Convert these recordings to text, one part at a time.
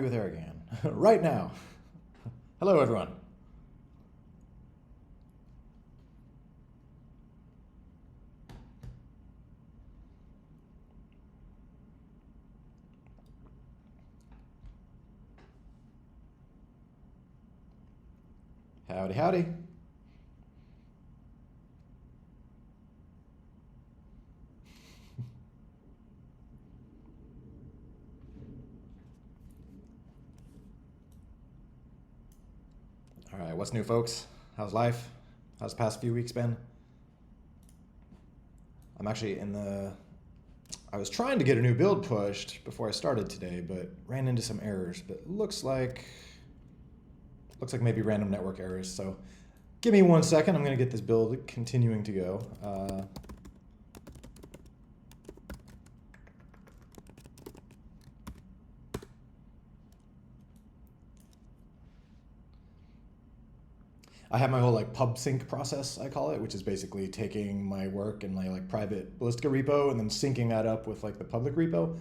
With Eric again, right now. Hello, everyone. Howdy, howdy. All right, what's new, folks? How's life? How's the past few weeks been? I'm actually I was trying to get a new build pushed before I started today, but ran into some errors. But looks like maybe random network errors. So give me 1 second. I'm gonna get this build continuing to go. I have my whole like pub sync process, I call it, which is basically taking my work and my like private Ballistica repo and then syncing that up with like the public repo.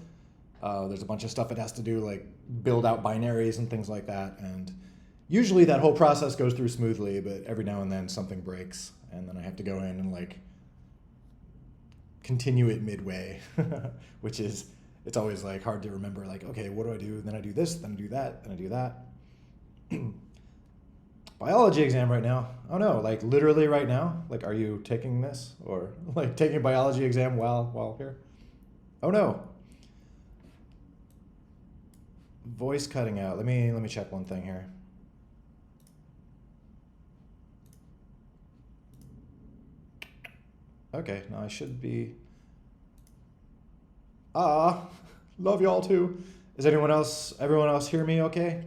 There's a bunch of stuff it has to do, like build out binaries and things like that. And usually that whole process goes through smoothly, but every now and then something breaks and then I have to go in and like continue it midway, which is, it's always like hard to remember, like, okay, what do I do? And then I do this, then I do that, then I do that. Biology exam right now. Oh no, like literally right now? Like, are you taking this or like taking a biology exam while here? Oh no. Voice cutting out. Let me check one thing here. Okay, now I should be. Love y'all too. Is everyone else hear me okay?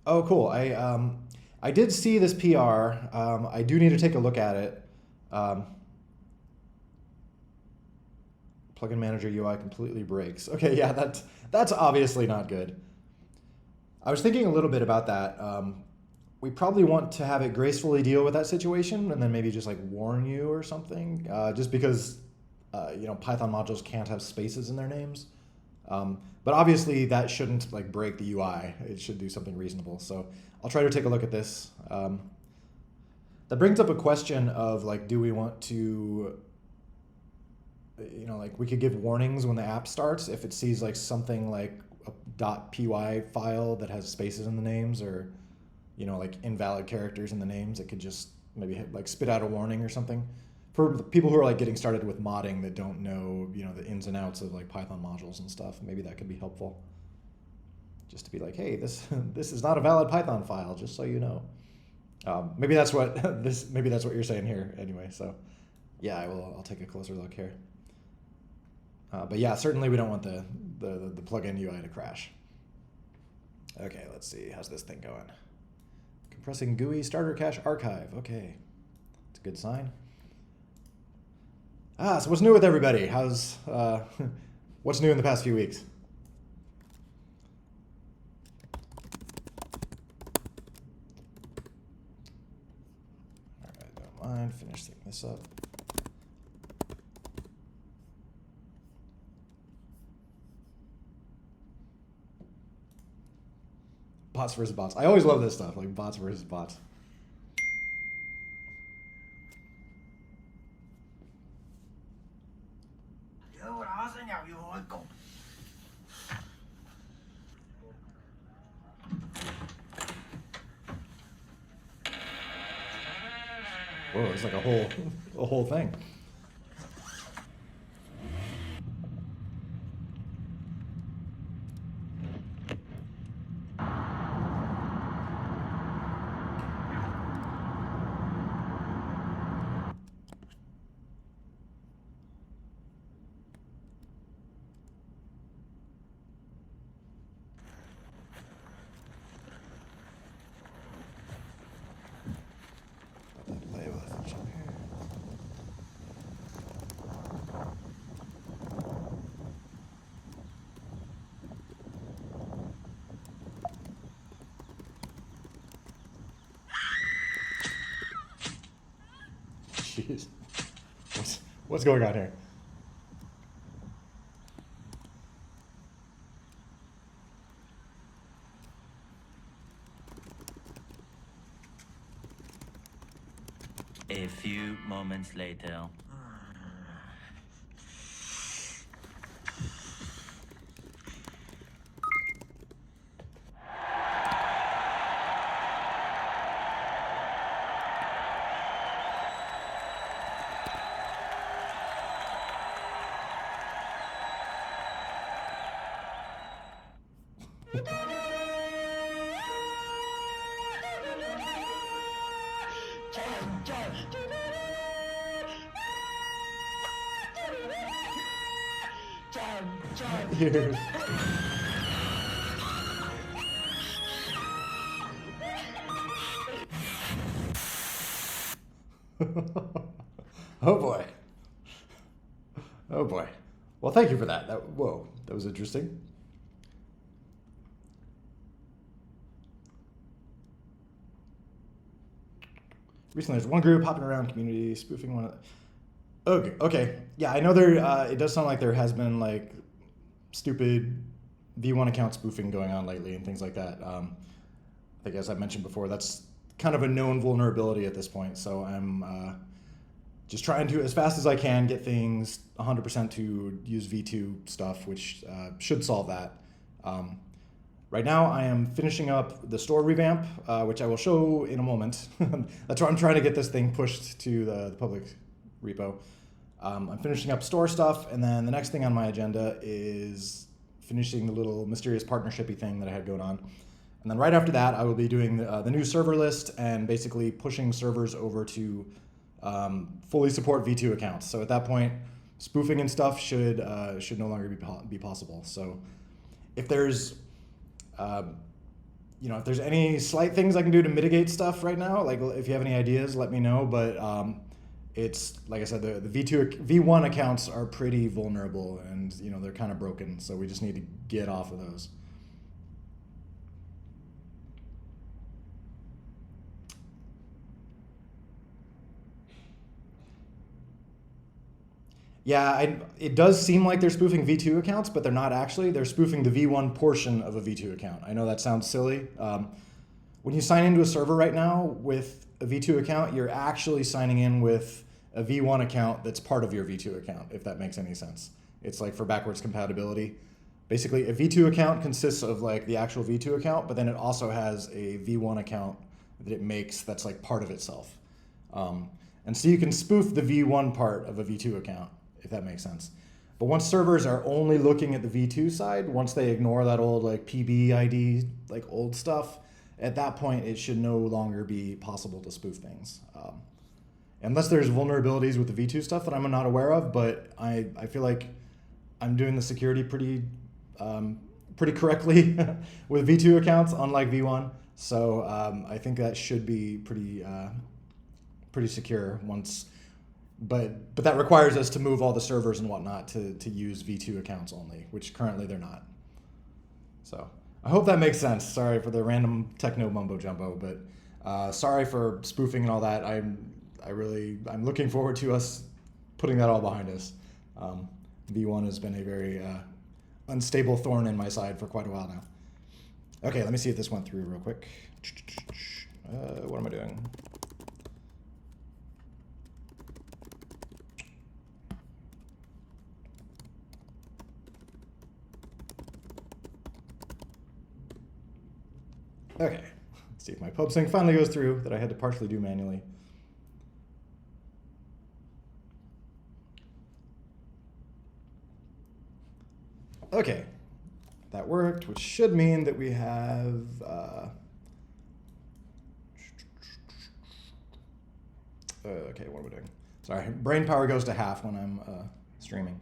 Oh, cool. I did see this PR. I do need to take a look at it. Plugin Manager UI completely breaks. Okay, yeah, that's obviously not good. I was thinking a little bit about that. We probably want to have it gracefully deal with that situation and then maybe just like warn you or something, just because Python modules can't have spaces in their names. But obviously that shouldn't like break the UI. It should do something reasonable. So I'll try to take a look at this. That brings up a question of like, do we want to, like we could give warnings when the app starts if it sees like something like a .py file that has spaces in the names or, like invalid characters in the names. It could just maybe like spit out a warning or something. For the people who are like getting started with modding that don't know, the ins and outs of like Python modules and stuff, maybe that could be helpful. Just to be like, hey, this is not a valid Python file, just so you know. Maybe that's what maybe that's what you're saying here anyway. So yeah, I'll take a closer look here. But yeah, certainly we don't want the plugin UI to crash. Okay, let's see. How's this thing going? Compressing GUI starter cache archive. Okay, it's a good sign. So what's new with everybody? What's new in the past few weeks? All right, don't mind. Finish setting this up. Bots versus bots. I always love this stuff, like bots versus bots. Whoa, it's like a whole thing. What's going on here? A few moments later. Here. Oh boy. Oh boy. Well, thank you for that. Whoa, that was interesting. Recently, there's one group hopping around community spoofing one of the... Okay. Yeah, I know there. It does sound like there has been like stupid V1 account spoofing going on lately and things like that. I think, as I mentioned before, that's kind of a known vulnerability at this point. So I'm just trying to, as fast as I can, get things 100% to use V2 stuff, which should solve that. Right now, I am finishing up the store revamp, which I will show in a moment. That's why I'm trying to get this thing pushed to the public repo. I'm finishing up store stuff, and then the next thing on my agenda is finishing the little mysterious partnershipy thing that I had going on. And then right after that, I will be doing the new server list and basically pushing servers over to fully support V2 accounts. So at that point, spoofing and stuff should no longer be possible. So if there's if there's any slight things I can do to mitigate stuff right now, like if you have any ideas, let me know. But it's like I said, the V1 accounts are pretty vulnerable, and they're kind of broken. So we just need to get off of those. Yeah, it does seem like they're spoofing V2 accounts, but they're not actually. They're spoofing the V1 portion of a V2 account. I know that sounds silly. When you sign into a server right now with a V2 account, you're actually signing in with a V1 account that's part of your V2 account, if that makes any sense. It's like for backwards compatibility. Basically, a V2 account consists of like the actual V2 account, but then it also has a V1 account that it makes that's like part of itself. And so you can spoof the V1 part of a V2 account, if that makes sense. But once servers are only looking at the V2 side, once they ignore that old like PB ID, like old stuff, at that point it should no longer be possible to spoof things. Unless there's vulnerabilities with the V2 stuff that I'm not aware of, but I feel like I'm doing the security pretty correctly with V2 accounts, unlike V1. So I think that should be pretty secure once. But that requires us to move all the servers and whatnot to use V2 accounts only, which currently they're not. So I hope that makes sense. Sorry for the random techno mumbo jumbo, but sorry for spoofing and all that. I'm looking forward to us putting that all behind us. V1 has been a very unstable thorn in my side for quite a while now. Okay, let me see if this went through real quick. What am I doing? Okay, let's see if my pub sync finally goes through that I had to partially do manually. Okay, that worked, which should mean that we have okay, what am I doing? Sorry, brain power goes to half when I'm streaming.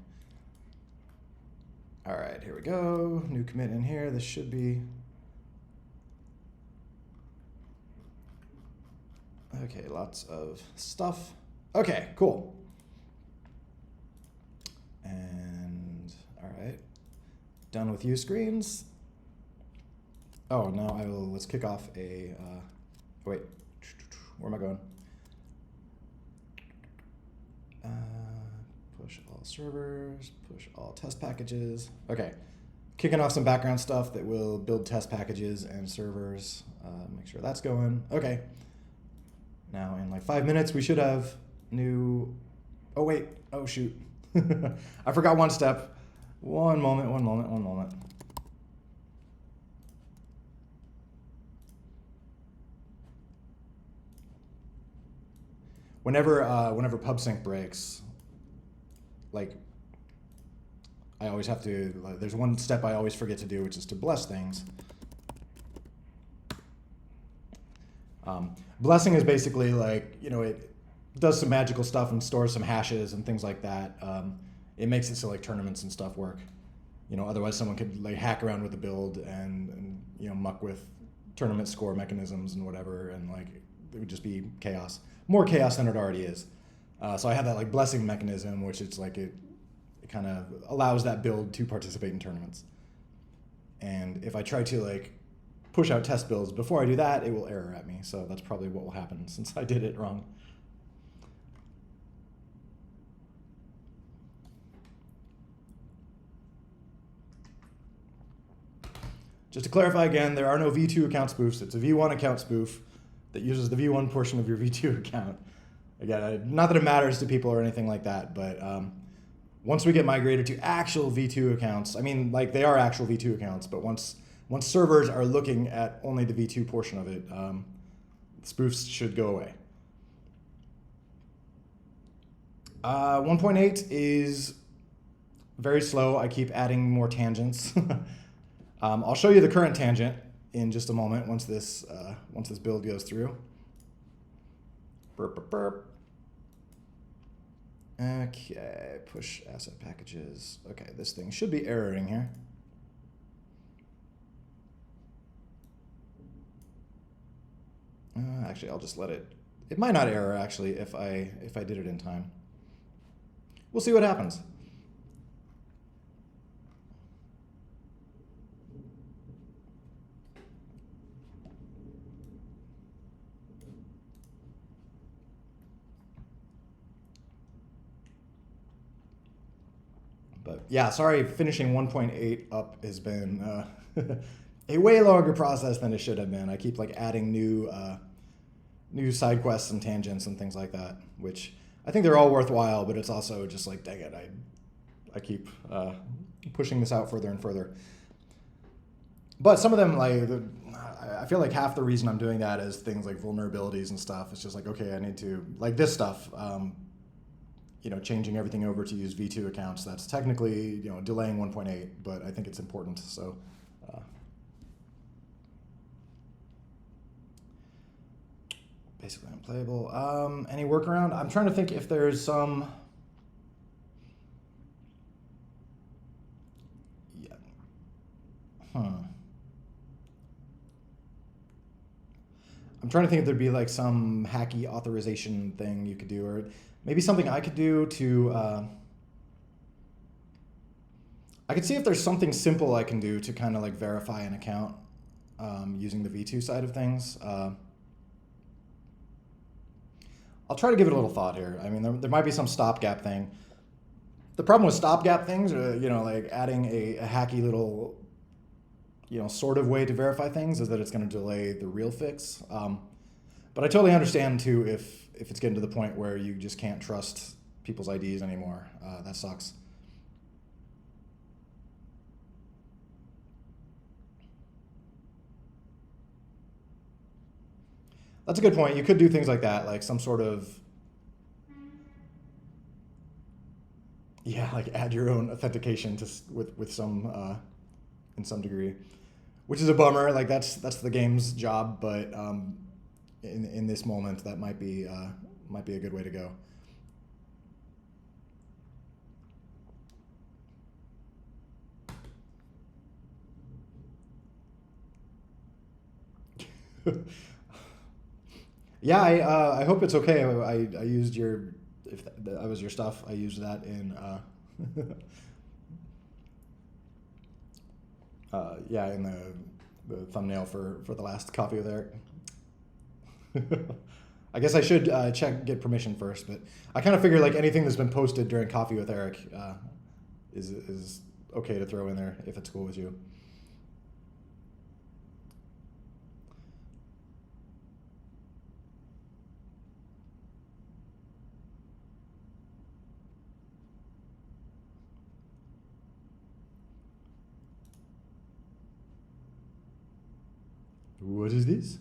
All right, here we go. New commit in here. This should be... Okay, lots of stuff. Okay, cool. And all right, done with use screens. Oh, now let's kick off a, wait, where am I going? Push all servers, push all test packages. Okay, kicking off some background stuff that will build test packages and servers. Make sure that's going. Okay. Now in like 5 minutes, we should have new, oh wait, oh shoot. I forgot one step. One moment. Whenever PubSync breaks, like I always have to, there's one step I always forget to do, which is to bless things. Blessing is basically like, it does some magical stuff and stores some hashes and things like that. It makes it so like tournaments and stuff work. Otherwise someone could like hack around with the build and muck with tournament score mechanisms and whatever, and like it would just be chaos. More chaos than it already is. So I have that like blessing mechanism, which it's like it kind of allows that build to participate in tournaments. And if I try to like push out test builds before I do that, it will error at me. So that's probably what will happen since I did it wrong. Just to clarify again, there are no V2 account spoofs. It's a V1 account spoof that uses the V1 portion of your V2 account. Again, not that it matters to people or anything like that, but once we get migrated to actual V2 accounts, I mean, like they are actual V2 accounts, but once servers are looking at only the V2 portion of it, spoofs should go away. 1.8 is very slow. I keep adding more tangents. I'll show you the current tangent in just a moment once this build goes through. Burp, burp, burp. Okay, push asset packages. Okay, this thing should be erroring here. Actually, I'll just let it. It might not error actually if I did it in time. We'll see what happens. But yeah, sorry, finishing 1.8 up has been a way longer process than it should have been. I keep like adding new side quests and tangents and things like that, which I think they're all worthwhile, but it's also just like, dang it, I keep pushing this out further and further. But some of them, like, I feel like half the reason I'm doing that is things like vulnerabilities and stuff. It's just like, okay, I need to, like this stuff, changing everything over to use V2 accounts. That's technically, delaying 1.8, but I think it's important. So, basically unplayable. Any workaround? I'm trying to think if there's some. Yeah. I'm trying to think if there'd be like some hacky authorization thing you could do, or maybe something I could do to. I could see if there's something simple I can do to kind of like verify an account using the V2 side of things. I'll try to give it a little thought here. I mean, there might be some stopgap thing. The problem with stopgap things are, like adding a hacky little, sort of way to verify things is that it's going to delay the real fix. But I totally understand too if it's getting to the point where you just can't trust people's IDs anymore. That sucks. That's a good point. You could do things like that, like some sort of, like add your own authentication to with some in some degree, which is a bummer. Like that's the game's job, but in this moment, that might be a good way to go. Yeah, I hope it's okay. I used if that was your stuff, I used that in in the thumbnail for the last copy of Eric. I guess I should get permission first, but I kind of figure like anything that's been posted during Coffee with Eric is okay to throw in there if it's cool with you. What is this?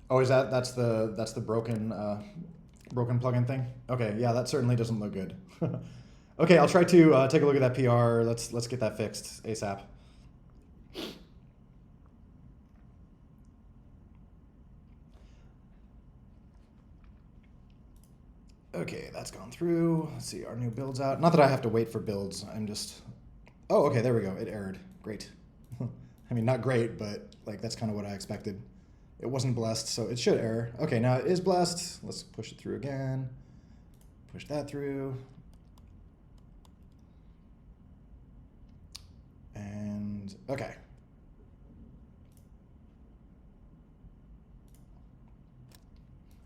Oh, is that's the broken plugin thing? Okay, yeah, that certainly doesn't look good. Okay, I'll try to take a look at that PR. Let's get that fixed ASAP. Okay, that's gone through. Let's see, our new build's out. Not that I have to wait for builds. I'm just... Oh, okay, there we go. It errored. Great. I mean, not great, but like that's kind of what I expected. It wasn't blessed, so it should error. Okay, now it is blessed. Let's push it through again. Push that through. And, okay.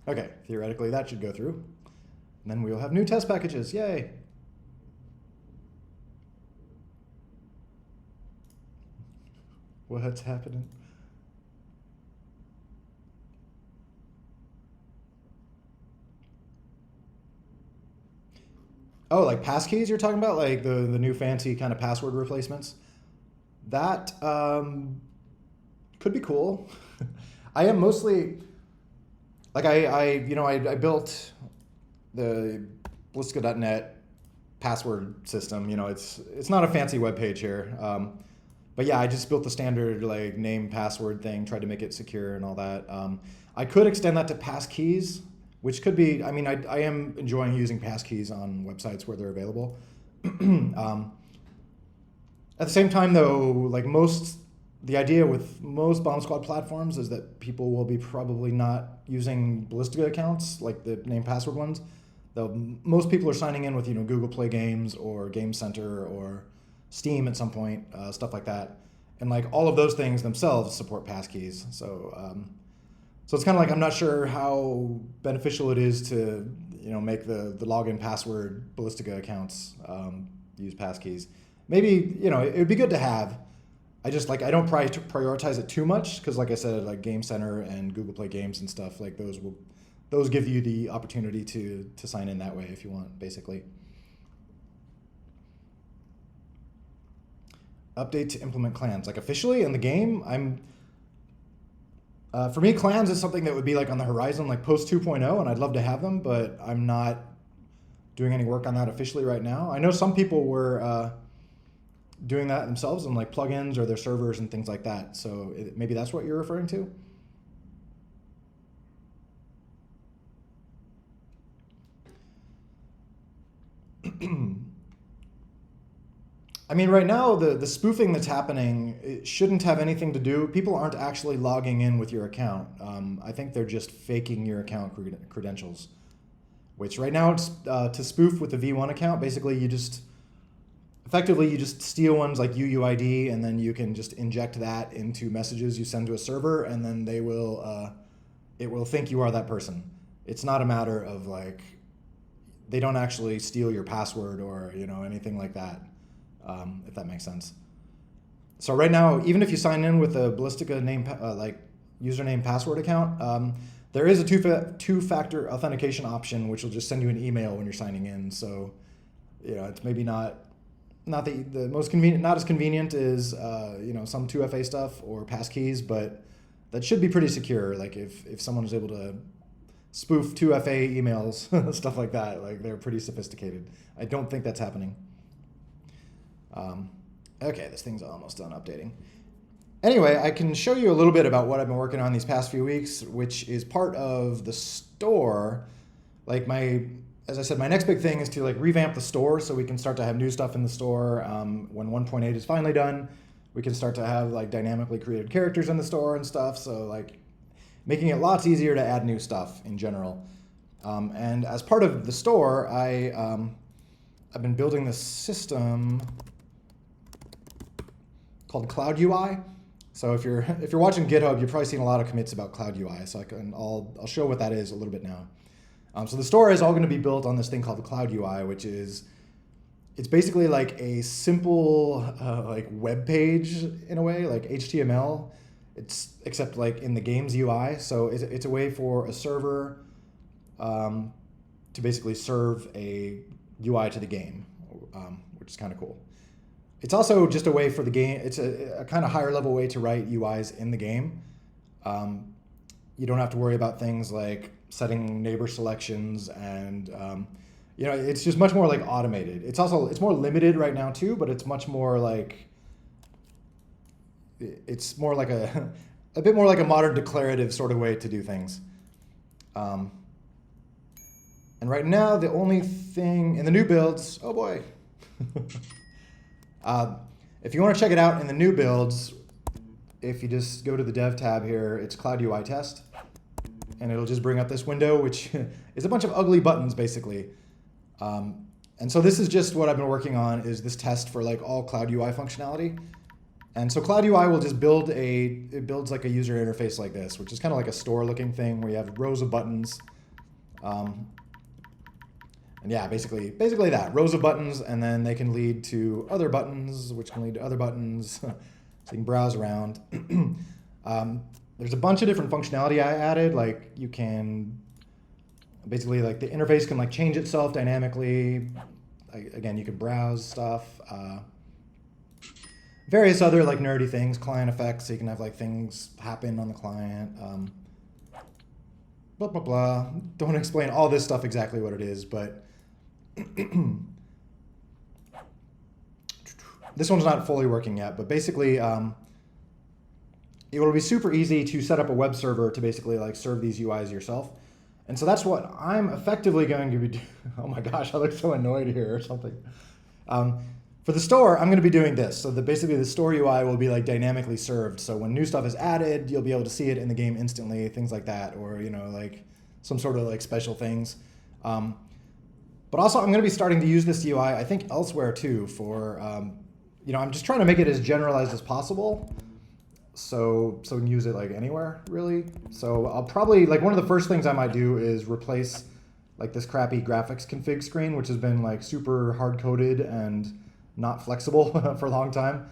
Okay, theoretically that should go through. And then we'll have new test packages, yay! What's happening? Oh, like passkeys you're talking about? Like the new fancy kind of password replacements? That could be cool. I am mostly... Like I built the Ballistica.net password system. You know, it's not a fancy web page here. But yeah, I just built the standard like name password thing, tried to make it secure and all that. I could extend that to passkeys, which could be, I mean, I am enjoying using passkeys on websites where they're available. At the same time though, like the idea with most Bomb Squad platforms is that people will be probably not using Ballistica accounts, like the name password ones. Though most people are signing in with, you know, Google Play Games or Game Center or Steam at some point, stuff like that. And like all of those things themselves support passkeys. So it's kind of like I'm not sure how beneficial it is to, you know, make the login password Ballistica accounts use passkeys. Maybe, you know, it would be good to have. I just like I don't prioritize it too much because, like I said, like Game Center and Google Play Games and stuff like those give you the opportunity to sign in that way if you want, basically. Update to implement clans. Like officially in the game, for me, clans is something that would be like on the horizon, like post 2.0, and I'd love to have them, but I'm not doing any work on that officially right now. I know some people were doing that themselves in like plugins or their servers and things like that. So maybe that's what you're referring to. I mean, right now, the spoofing that's happening, it shouldn't have anything to do. People aren't actually logging in with your account. I think they're just faking your account credentials, which right now it's to spoof with the V1 account. Basically, you just steal one's like UUID, and then you can just inject that into messages you send to a server, and then it will think you are that person. It's not a matter of like, they don't actually steal your password or, you know, anything like that, if that makes sense. So right now, even if you sign in with a Ballistica name, like username password account, there is a two-factor authentication option, which will just send you an email when you're signing in. So, you know, it's maybe not the most convenient, not as convenient as you know, some 2FA stuff or passkeys, but that should be pretty secure. Like if someone is able to spoof 2FA emails, stuff like that, like they're pretty sophisticated. I don't think that's happening. Okay, this thing's almost done updating. Anyway, I can show you a little bit about what I've been working on these past few weeks, which is part of the store. Like as I said, my next big thing is to like revamp the store so we can start to have new stuff in the store. When 1.8 is finally done, we can start to have like dynamically created characters in the store and stuff. So like making it lots easier to add new stuff in general. And as part of the store, I've been building this system called Cloud UI. So if you're watching GitHub, you've probably seen a lot of commits about Cloud UI. So I'll show what that is a little bit now. So the store is all going to be built on this thing called the Cloud UI, which is it's basically like a simple like web page in a way, like HTML. It's except like in the game's UI. So it's a way for a server to basically serve a UI to the game, which is kind of cool. It's also just a way for the game. It's a kind of higher level way to write UIs in the game. You don't have to worry about things like setting neighbor selections and it's just much more like automated. It's more limited right now too, but it's much more like it's more like a bit more like a modern declarative sort of way to do things. And right now the only thing in the new builds, oh boy. If you want to check it out in the new builds, if you just go to the dev tab here, it's Cloud UI test, and it'll just bring up this window, which is a bunch of ugly buttons basically. And so this is just what I've been working on, is this test for like all Cloud UI functionality. And so Cloud UI will just builds like a user interface like this, which is kind of like a store looking thing where you have rows of buttons. And yeah, basically that, rows of buttons, and then they can lead to other buttons, which can lead to other buttons, so you can browse around. There's a bunch of different functionality I added, like you can, basically like the interface can like change itself dynamically. Again, you can browse stuff. Various other like nerdy things, client effects, so you can have like things happen on the client. Blah, blah, blah. Don't explain all this stuff exactly what it is, but this one's not fully working yet, but basically it will be super easy to set up a web server to basically like serve these UIs yourself. And so that's what I'm effectively going to be doing. Oh my gosh, I look so annoyed here or something. For the store, I'm going to be doing this. So basically the store UI will be like dynamically served. So when new stuff is added, you'll be able to see it in the game instantly, things like that, or like some sort of like special things. But also I'm going to be starting to use this UI, I think elsewhere too, for, I'm just trying to make it as generalized as possible. So we can use it like anywhere really. So I'll probably, like one of the first things I might do is replace like this crappy graphics config screen, which has been like super hard coded and not flexible for a long time.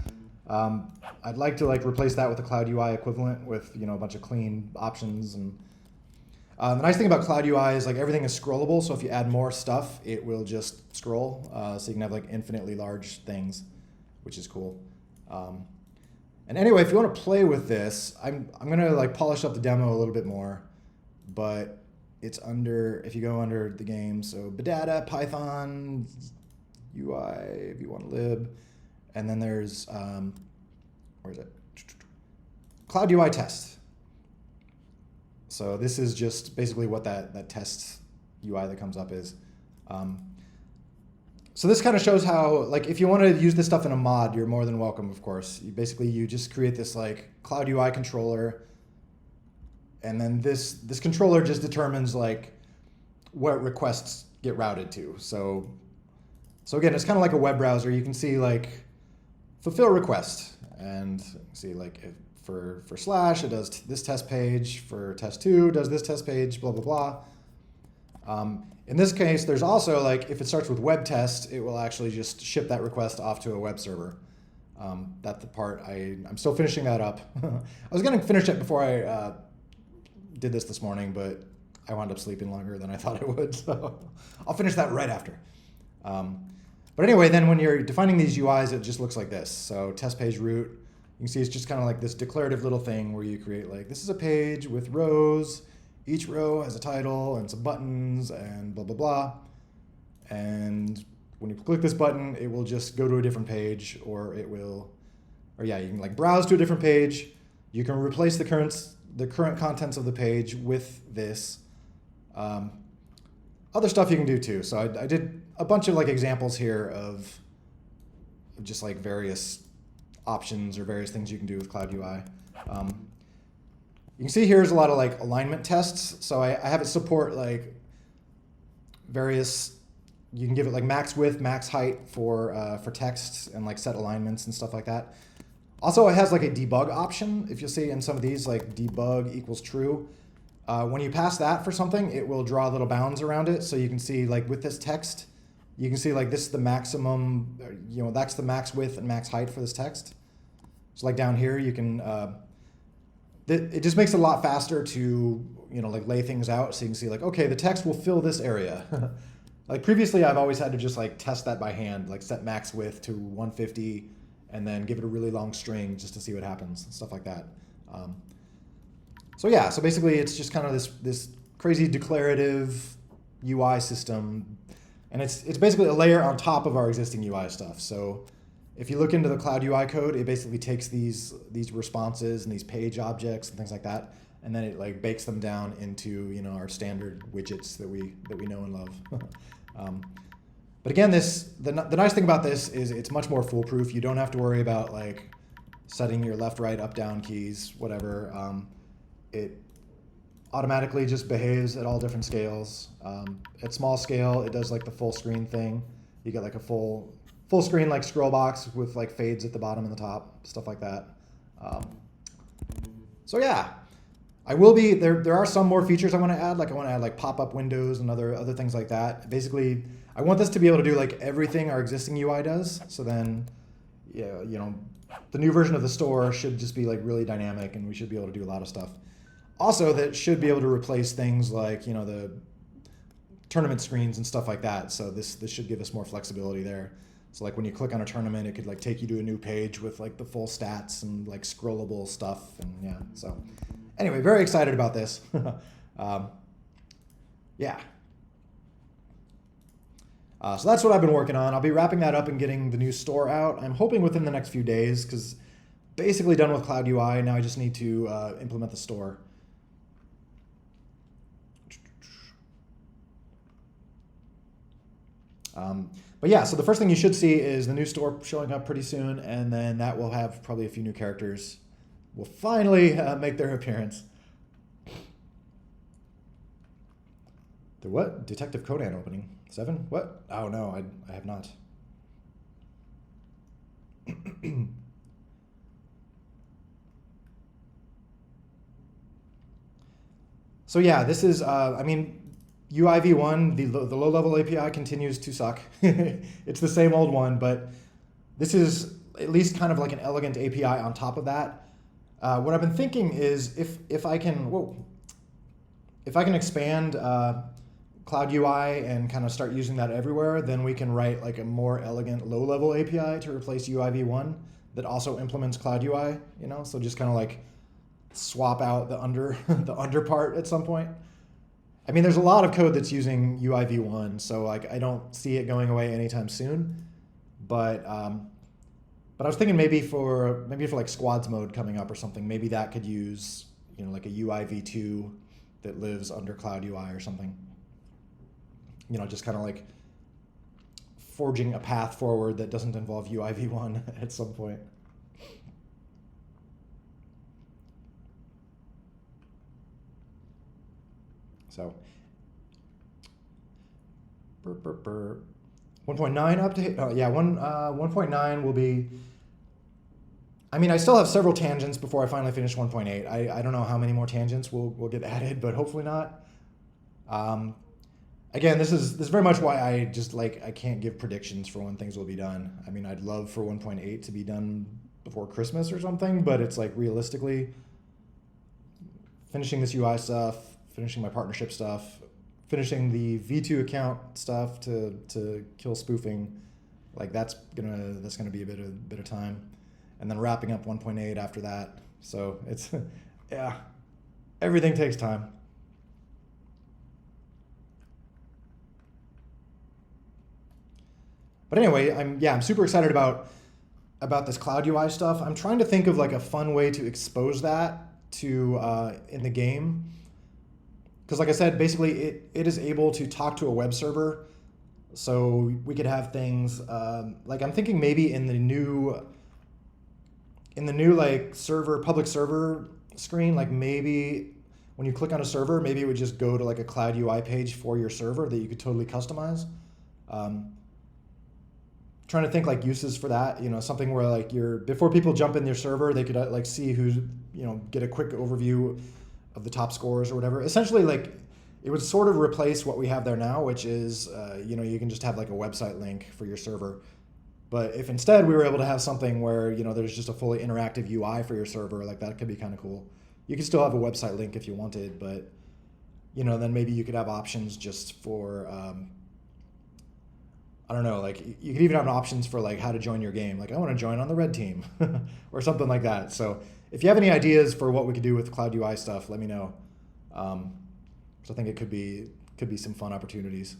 I'd like to like replace that with a Cloud UI equivalent with a bunch of clean options. And the nice thing about Cloud UI is like everything is scrollable. So if you add more stuff, it will just scroll. So you can have like infinitely large things, which is cool. And anyway, if you want to play with this, I'm gonna like polish up the demo a little bit more, but it's if you go under the game, so Badata, Python, UI, v1lib, and then there's, where is it? Cloud UI test. So this is just basically what that test UI that comes up is. So this kind of shows how, like, if you want to use this stuff in a mod, you're more than welcome, of course. You just create this like Cloud UI controller, and then this controller just determines like what requests get routed to. So again, it's kind of like a web browser. You can see like fulfill request, and see like for slash it does this test page, for test2 does this test page, blah blah blah. In this case, there's also like if it starts with web test, it will actually just ship that request off to a web server. That's the part I'm still finishing that up. I was going to finish it before I did this morning, but I wound up sleeping longer than I thought I would. So I'll finish that right after. But anyway, then when you're defining these UIs, it just looks like this. So test page root, you can see it's just kind of like this declarative little thing where you create like, this is a page with rows. Each row has a title and some buttons and blah, blah, blah. And when you click this button, it will just go to a different page, or you can like browse to a different page. You can replace the current contents of the page with this. Other stuff you can do too. So I did a bunch of like examples here of just like various options or various things you can do with Cloud UI. You can see here's a lot of like alignment tests. So I have it support like various, you can give it like max width, max height for texts and like set alignments and stuff like that. Also, it has like a debug option. If you'll see in some of these, like debug equals true. When you pass that for something, it will draw little bounds around it. So you can see like with this text, you can see like this is the maximum, that's the max width and max height for this text. So like down here, you can, it just makes it a lot faster to, like lay things out. So you can see like, okay, the text will fill this area. Like previously, I've always had to just like test that by hand, like set max width to 150 and then give it a really long string just to see what happens, stuff like that. So yeah, so basically it's just kind of this crazy declarative UI system, and it's basically a layer on top of our existing UI stuff. So if you look into the Cloud UI code, it basically takes these responses and these page objects and things like that, and then it like bakes them down into our standard widgets that we know and love. But again, the nice thing about this is it's much more foolproof. You don't have to worry about like setting your left, right, up, down keys, whatever. It automatically just behaves at all different scales. At small scale, it does like the full screen thing. You get like a full screen like scroll box with like fades at the bottom and the top, stuff like that. So yeah, I will be there are some more features I want to add. Like I want to add like pop-up windows and other things like that. Basically, I want this to be able to do like everything our existing UI does. So then, the new version of the store should just be like really dynamic, and we should be able to do a lot of stuff. Also, that should be able to replace things like the tournament screens and stuff like that. So this should give us more flexibility there. So like when you click on a tournament, it could like take you to a new page with like the full stats and like scrollable stuff, and yeah. So anyway, very excited about this. Yeah. So that's what I've been working on. I'll be wrapping that up and getting the new store out. I'm hoping within the next few days, because basically done with Cloud UI. Now I just need to implement the store. But yeah, so the first thing you should see is the new store showing up pretty soon, and then that will have probably a few new characters will finally make their appearance. The what? Detective Conan opening. 7? What? Oh no, I have not. So yeah, this is, UI v1, the low-level API continues to suck. It's the same old one, but this is at least kind of like an elegant API on top of that. What I've been thinking is if I can expand Cloud UI and kind of start using that everywhere, then we can write like a more elegant low-level API to replace UI v1 that also implements Cloud UI. So just kind of like swap out the under part at some point. I mean, there's a lot of code that's using UI v1, so like I don't see it going away anytime soon. But I was thinking maybe for like squads mode coming up or something, maybe that could use like a UI v2 that lives under Cloud UI or something. Just kind of like forging a path forward that doesn't involve UI v1 at some point. So 1.9 update. Oh yeah, 1.9 will be. I mean, I still have several tangents before I finally finish 1.8. I don't know how many more tangents will get added, but hopefully not. Again, this is very much why I just I can't give predictions for when things will be done. I mean, I'd love for 1.8 to be done before Christmas or something, but it's like realistically finishing this UI stuff, finishing my partnership stuff, finishing the V2 account stuff to kill spoofing, like that's gonna be a bit of time, and then wrapping up 1.8 after that. So it's yeah, everything takes time. But anyway, I'm super excited about this Cloud UI stuff. I'm trying to think of like a fun way to expose that to in the game. Because like I said, basically it is able to talk to a web server. So we could have things like I'm thinking maybe in the new like public server screen, like maybe when you click on a server, maybe it would just go to like a Cloud UI page for your server that you could totally customize. Trying trying to think like uses for that. You know, something where like before people jump in your server, they could like see who's, get a quick overview of the top scores or whatever. Essentially, like it would sort of replace what we have there now, which is you can just have like a website link for your server. But if instead we were able to have something where there's just a fully interactive UI for your server, like that could be kind of cool. You could still have a website link if you wanted, but then maybe you could have options just for I don't know, like you could even have options for like how to join your game. Like I want to join on the red team or something like that. So if you have any ideas for what we could do with Cloud UI stuff, let me know. So I think it could be some fun opportunities.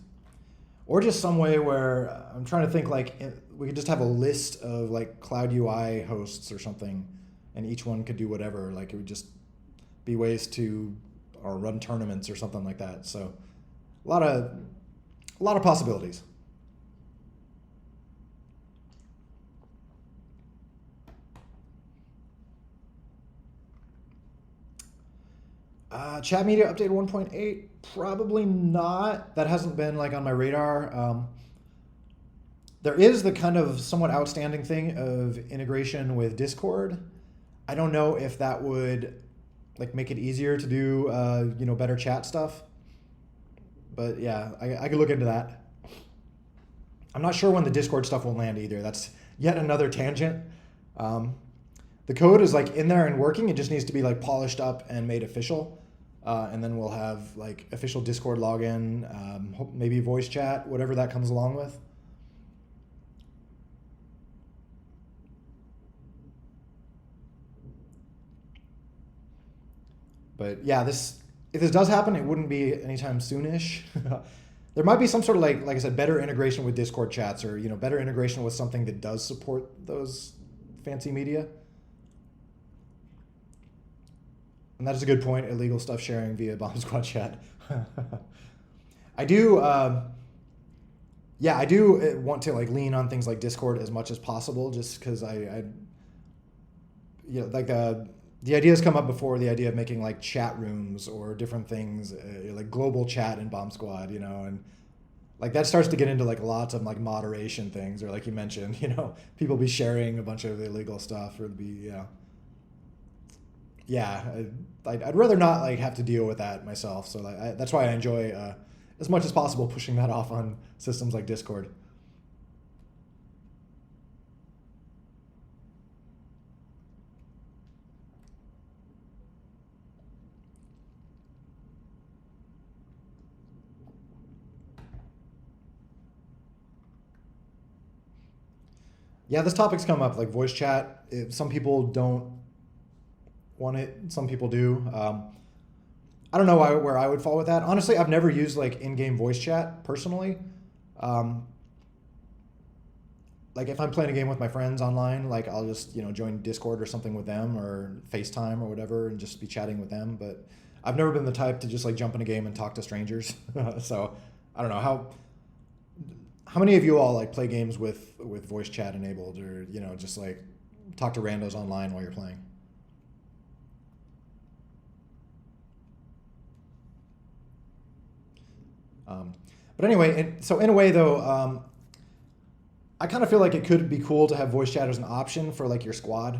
Or just some way where I'm trying to think like we could just have a list of like Cloud UI hosts or something, and each one could do whatever. Like it would just be ways to or run tournaments or something like that. So a lot of possibilities. Chat media updated 1.8? Probably not. That hasn't been like on my radar. There is the kind of somewhat outstanding thing of integration with Discord. I don't know if that would like make it easier to do better chat stuff. But yeah, I could look into that. I'm not sure when the Discord stuff will land either. That's yet another tangent. The code is like in there and working. It just needs to be like polished up and made official. And then we'll have like official Discord login, maybe voice chat, whatever that comes along with. But yeah, if this does happen, it wouldn't be anytime soonish. There might be some sort of like I said, better integration with Discord chats, or better integration with something that does support those fancy media. And that is a good point. Illegal stuff sharing via Bomb Squad chat. I do want to like lean on things like Discord as much as possible, just because the ideas come up before, the idea of making like chat rooms or different things, like global chat in Bomb Squad, and like that starts to get into like lots of like moderation things, or like you mentioned, people be sharing a bunch of illegal stuff, or be I'd rather not like have to deal with that myself. So that's why I enjoy as much as possible pushing that off on systems like Discord. Yeah, this topic's come up, like voice chat. Some people don't want it, some people do. I don't know where I would fall with that. Honestly, I've never used like in-game voice chat personally. Like if I'm playing a game with my friends online, like I'll just join Discord or something with them, or FaceTime or whatever, and just be chatting with them. But I've never been the type to just like jump in a game and talk to strangers. So I don't know how many of you all like play games with voice chat enabled, or just like talk to randos online while you're playing? But anyway, so in a way though, I kind of feel like it could be cool to have voice chat as an option for like your squad.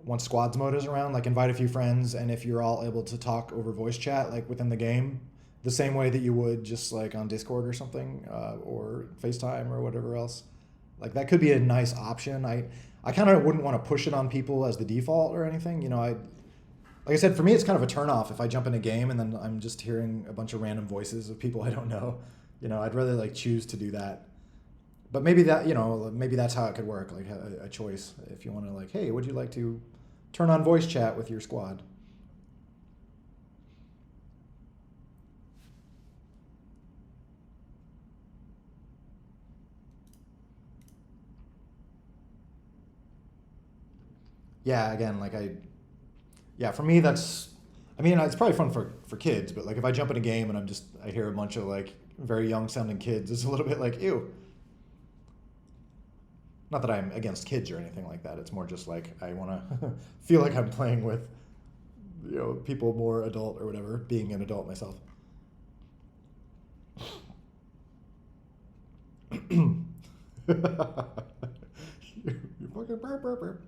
Once squads mode is around, like invite a few friends, and if you're all able to talk over voice chat like within the game, the same way that you would just like on Discord or something, or FaceTime or whatever else, like that could be a nice option. I kind of wouldn't want to push it on people as the default or anything. Like I said, for me, it's kind of a turnoff if I jump in a game and then I'm just hearing a bunch of random voices of people I don't know. I'd rather like choose to do that. But maybe maybe that's how it could work, like a choice. If you want to like, hey, would you like to turn on voice chat with your squad? Yeah, again, for me, it's probably fun for kids, but like if I jump in a game and I hear a bunch of like very young sounding kids, it's a little bit like, ew. Not that I'm against kids or anything like that. It's more just like I want to feel like I'm playing with people more adult or whatever, being an adult myself. You fucking burp, burp, burp.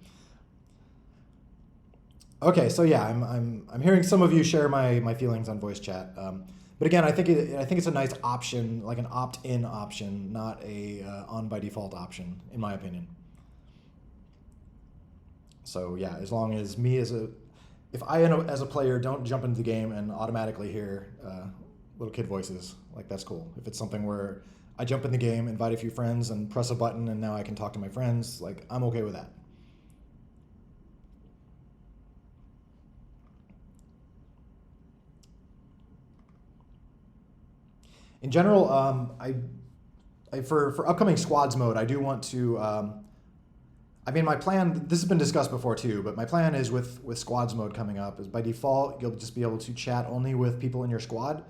Okay, so yeah, I'm hearing some of you share my feelings on voice chat. But again, I think it's a nice option, like an opt-in option, not a on by default option, in my opinion. So yeah, as long as me if I as a player don't jump into the game and automatically hear little kid voices, like that's cool. If it's something where I jump in the game, invite a few friends, and press a button, and now I can talk to my friends, like I'm okay with that. In general, for upcoming squads mode, I do want to. I mean, my plan. This has been discussed before too, but my plan is with squads mode coming up is by default you'll just be able to chat only with people in your squad,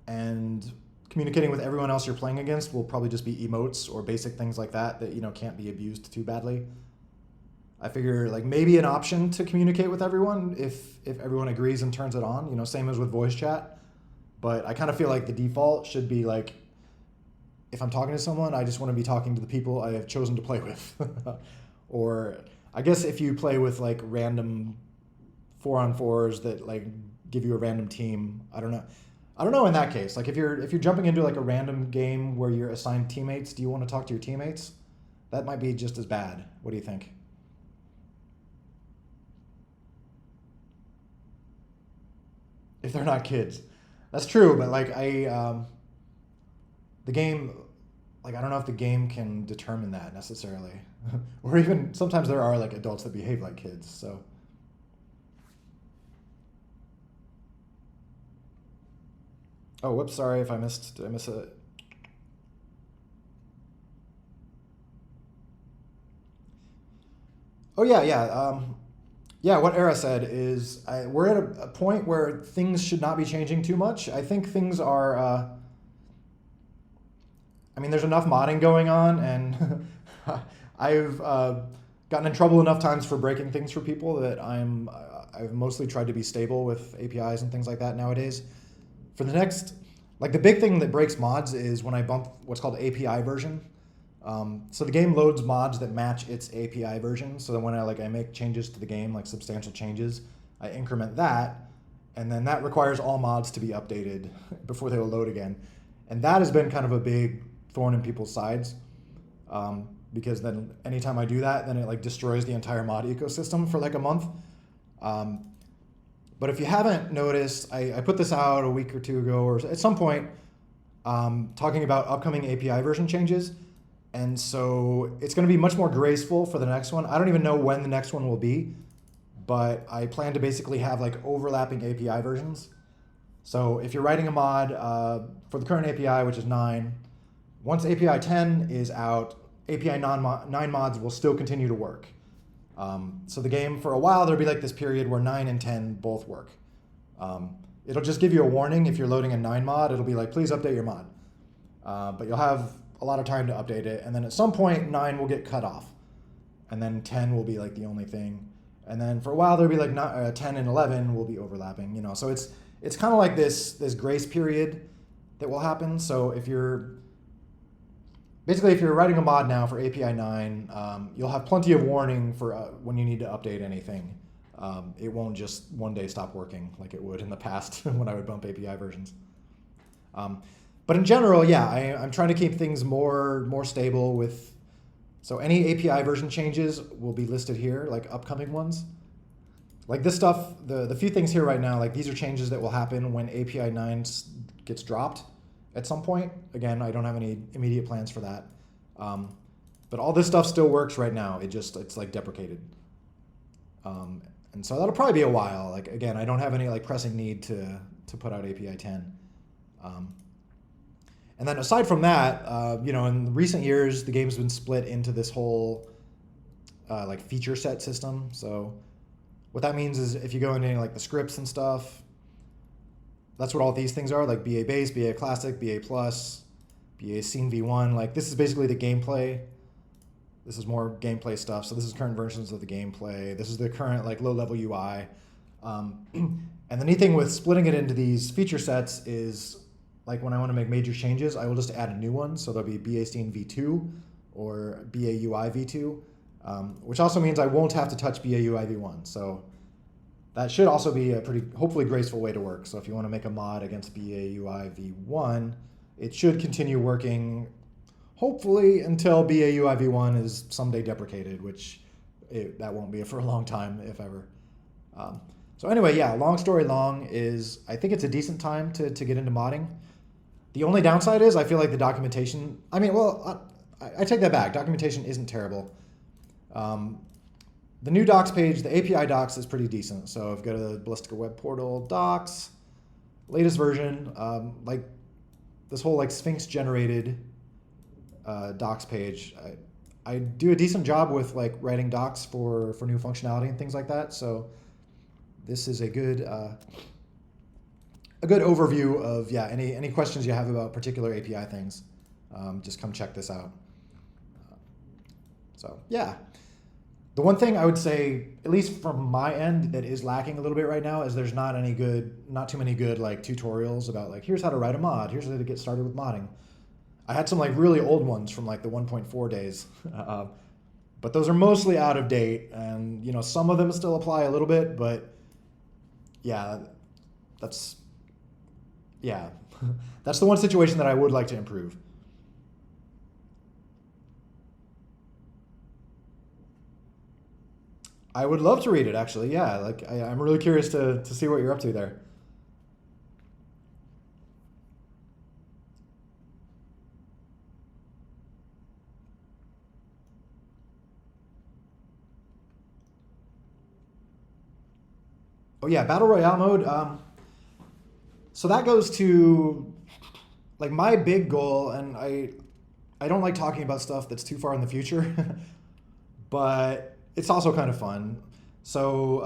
and communicating with everyone else you're playing against will probably just be emotes or basic things like that can't be abused too badly. I figure like maybe an option to communicate with everyone if everyone agrees and turns it on. Same as with voice chat. But I kind of feel like the default should be like, if I'm talking to someone, I just want to be talking to the people I have chosen to play with. Or I guess if you play with like random 4-on-4s that like give you a random team, I don't know in that case. Like if you're jumping into like a random game where you're assigned teammates, do you want to talk to your teammates? That might be just as bad. What do you think? If they're not kids. That's true, but like the game, like I don't know if the game can determine that necessarily, or even sometimes there are like adults that behave like kids. So, oh, whoops, sorry if I missed. Did I miss it? Oh yeah, yeah. Yeah, what Era said is we're at a point where things should not be changing too much. I think things are. I mean, there's enough modding going on, and I've gotten in trouble enough times for breaking things for people that I've mostly tried to be stable with APIs and things like that nowadays. For the next, like the big thing that breaks mods is when I bump what's called API version. So the game loads mods that match its API version. So that when I make changes to the game, like substantial changes, I increment that, and then that requires all mods to be updated before they will load again. And that has been kind of a big thorn in people's sides, because then anytime I do that, then it like destroys the entire mod ecosystem for like a month. But if you haven't noticed, I put this out a week or two ago, or at some point, talking about upcoming API version changes. And so it's going to be much more graceful for the next one. I don't even know when the next one will be, but I plan to basically have like overlapping API versions. So if you're writing a mod for the current API, which is 9, once API 10 is out, API 9 mods will still continue to work. So the game, for a while, there'll be like this period where 9 and 10 both work. It'll just give you a warning if you're loading a 9 mod. It'll be like, please update your mod. But you'll have a lot of time to update it. And then at some point, 9 will get cut off. And then 10 will be like the only thing. And then for a while, there'll be like 10 and 11 will be overlapping. So it's kind of like this grace period that will happen. So if you're writing a mod now for API 9, you'll have plenty of warning for when you need to update anything. It won't just one day stop working like it would in the past when I would bump API versions. But in general, yeah, I'm trying to keep things more stable with. So any API version changes will be listed here, like upcoming ones. Like this stuff, the few things here right now, like these are changes that will happen when API 9 gets dropped at some point. Again, I don't have any immediate plans for that. But all this stuff still works right now. It's like deprecated. And so that'll probably be a while. Like again, I don't have any like pressing need to put out API 10. And then aside from that, in recent years, the game's been split into this whole like feature set system. So what that means is if you go into like the scripts and stuff, that's what all these things are, like BA Base, BA Classic, BA Plus, BA Scene V1. Like this is basically the gameplay. This is more gameplay stuff. So this is current versions of the gameplay. This is the current like low-level UI. And the neat thing with splitting it into these feature sets is like when I want to make major changes, I will just add a new one. So there'll be BA-Steen v2 or BAUI v2, which also means I won't have to touch BAUI v1. So that should also be a pretty, hopefully, graceful way to work. So if you want to make a mod against BAUI v1, it should continue working, hopefully, until BAUI v1 is someday deprecated, which that won't be for a long time, if ever. So anyway, yeah, long story long is I think it's a decent time to get into modding. The only downside is I feel like the documentation, I mean, well, I take that back. Documentation isn't terrible. The new docs page, the API docs is pretty decent. So if you go to the Ballistica Web Portal docs, latest version, like this whole like Sphinx generated docs page, I do a decent job with like writing docs for new functionality and things like that. So this is a good overview of any questions you have about particular API things. Just come check this out. So yeah, the one thing I would say, at least from my end, that is lacking a little bit right now is there's not too many good like tutorials about like here's how to write a mod, here's how to get started with modding. I had some like really old ones from like the 1.4 days, but those are mostly out of date, and you know some of them still apply a little bit, but yeah, that's the one situation that I would like to improve. I would love to read it, actually. Yeah, like I'm really curious to see what you're up to there. Oh yeah, Battle Royale mode. So that goes to like my big goal, and I don't like talking about stuff that's too far in the future, but it's also kind of fun. So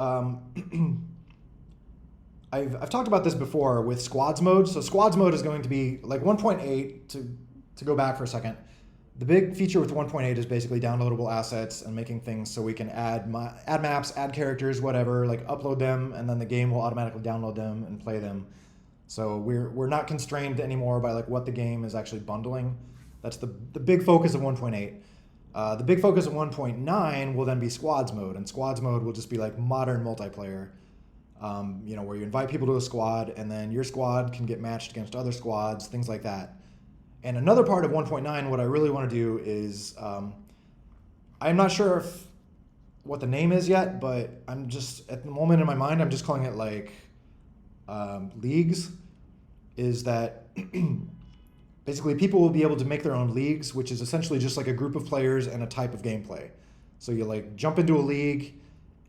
I've talked about this before with squads mode. So squads mode is going to be like 1.8 to go back for a second. The big feature with 1.8 is basically downloadable assets and making things so we can add maps, add characters, whatever, like upload them, and then the game will automatically download them and play them. So we're not constrained anymore by like what the game is actually bundling. That's the big focus of 1.8. The big focus of 1.9 will then be squads mode, and squads mode will just be like modern multiplayer, where you invite people to a squad, and then your squad can get matched against other squads, things like that. And another part of 1.9, what I really want to do is, I'm not sure what the name is yet, but I'm just, at the moment in my mind, I'm just calling it like leagues, is that basically people will be able to make their own leagues, which is essentially just like a group of players and a type of gameplay. So you like jump into a league,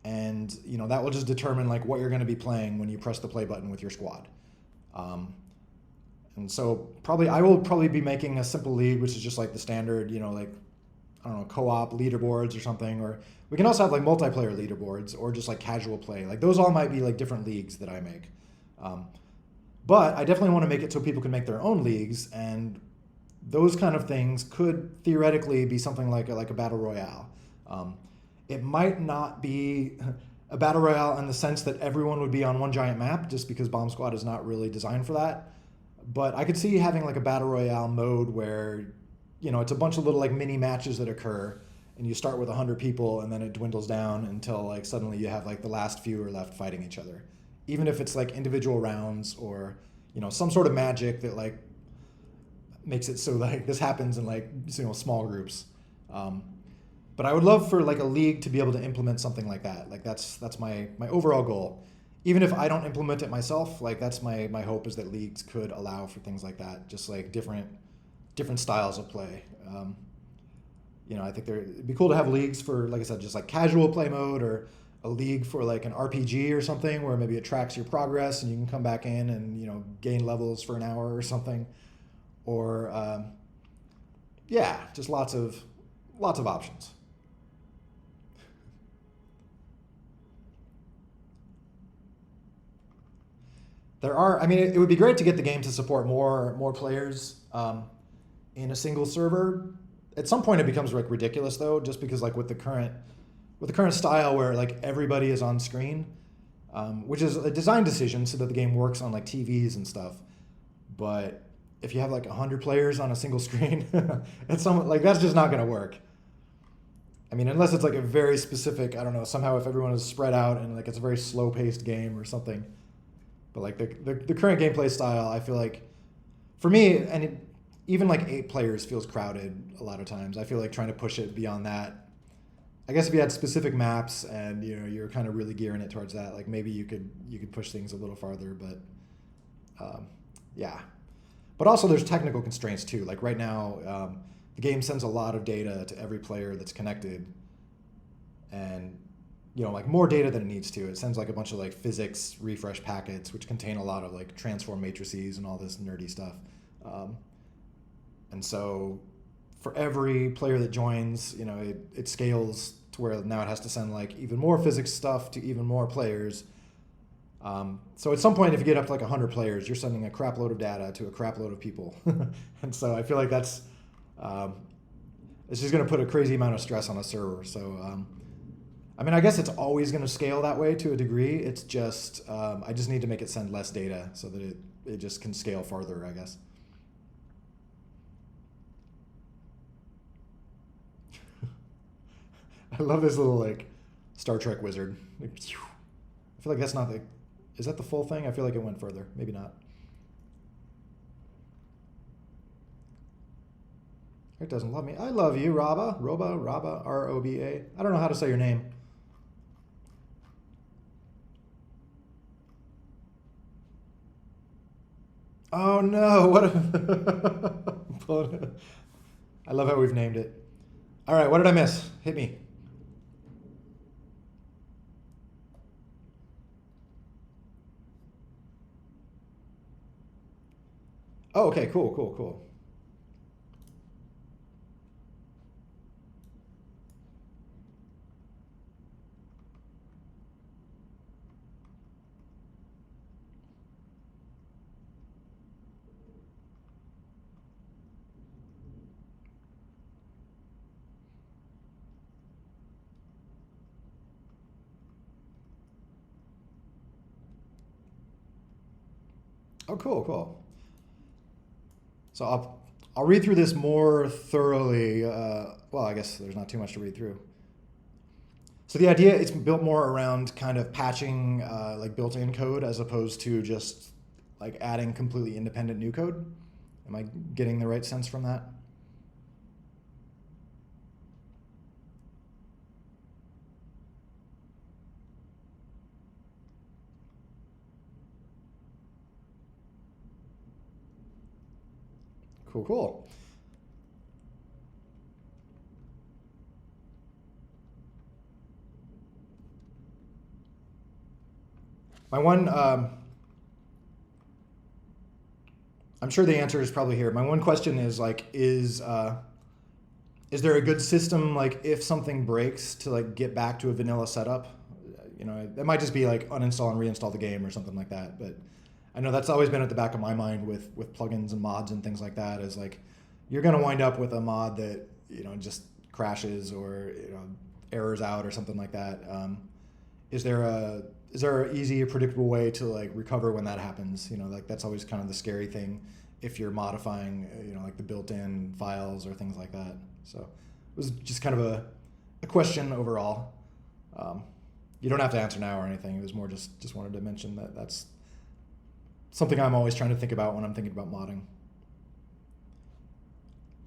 and that will just determine like what you're going to be playing when you press the play button with your squad. And so I will probably be making a simple league, which is just like the standard, like, I don't know, co-op leaderboards or something. Or we can also have like multiplayer leaderboards or just like casual play. Like those all might be like different leagues that I make. But I definitely want to make it so people can make their own leagues, and those kind of things could theoretically be something like a battle royale. It might not be a battle royale in the sense that everyone would be on one giant map, just because Bomb Squad is not really designed for that. But I could see having like a battle royale mode where, it's a bunch of little like mini matches that occur, and you start with 100 people, and then it dwindles down until like suddenly you have like the last few are left fighting each other. Even if it's like individual rounds or, some sort of magic that like makes it so like this happens in like, small groups. But I would love for like a league to be able to implement something like that. Like that's my overall goal. Even if I don't implement it myself, like that's my hope, is that leagues could allow for things like that, just like different styles of play. I think it'd be cool to have leagues for, like I said, just like casual play mode, or a league for like an RPG or something where maybe it tracks your progress and you can come back in and, gain levels for an hour or something. Or, just lots of options. It would be great to get the game to support more players in a single server. At some point it becomes like ridiculous though, just because like with the current style where like everybody is on screen, which is a design decision so that the game works on like TVs and stuff. But if you have like 100 players on a single screen, it's some like that's just not going to work. I mean, unless it's like a very specific, I don't know, somehow if everyone is spread out and like it's a very slow paced game or something. But like the current gameplay style, I feel like for me, and even like 8 players feels crowded a lot of times. I feel like trying to push it beyond that. I guess if you had specific maps and you're kind of really gearing it towards that, like maybe you could push things a little farther. But yeah. But also there's technical constraints too. Like right now, the game sends a lot of data to every player that's connected, and like more data than it needs to. It sends like a bunch of like physics refresh packets, which contain a lot of like transform matrices and all this nerdy stuff. And so for every player that joins, it scales to where now it has to send like even more physics stuff to even more players. So at some point, if you get up to like 100 players, you're sending a crap load of data to a crap load of people. And so I feel like that's it's just going to put a crazy amount of stress on a server. So I mean, I guess it's always going to scale that way to a degree. It's just I just need to make it send less data so that it just can scale farther, I guess. I love this little like Star Trek wizard. I feel like that's not the. Is that the full thing? I feel like it went further. Maybe not. It doesn't love me. I love you, Raba. Roba, R-O-B-A. I don't know how to say your name. Oh no! What? I love how we've named it. All right, what did I miss? Hit me. Oh, okay, cool. Oh, cool. So I'll read through this more thoroughly. Well, I guess there's not too much to read through. So the idea, it's built more around kind of patching like built-in code as opposed to just like adding completely independent new code. Am I getting the right sense from that? Cool. My one, I'm sure the answer is probably here. My one question is like, is there a good system like if something breaks to like get back to a vanilla setup? It might just be like uninstall and reinstall the game or something like that. But I know that's always been at the back of my mind with plugins and mods and things like that. Is like you're gonna wind up with a mod that just crashes or errors out or something like that. Is there an easy, predictable way to like recover when that happens? Like that's always kind of the scary thing if you're modifying, like the built-in files or things like that. So it was just kind of a question overall. You don't have to answer now or anything. It was more just wanted to mention that that's something I'm always trying to think about when I'm thinking about modding.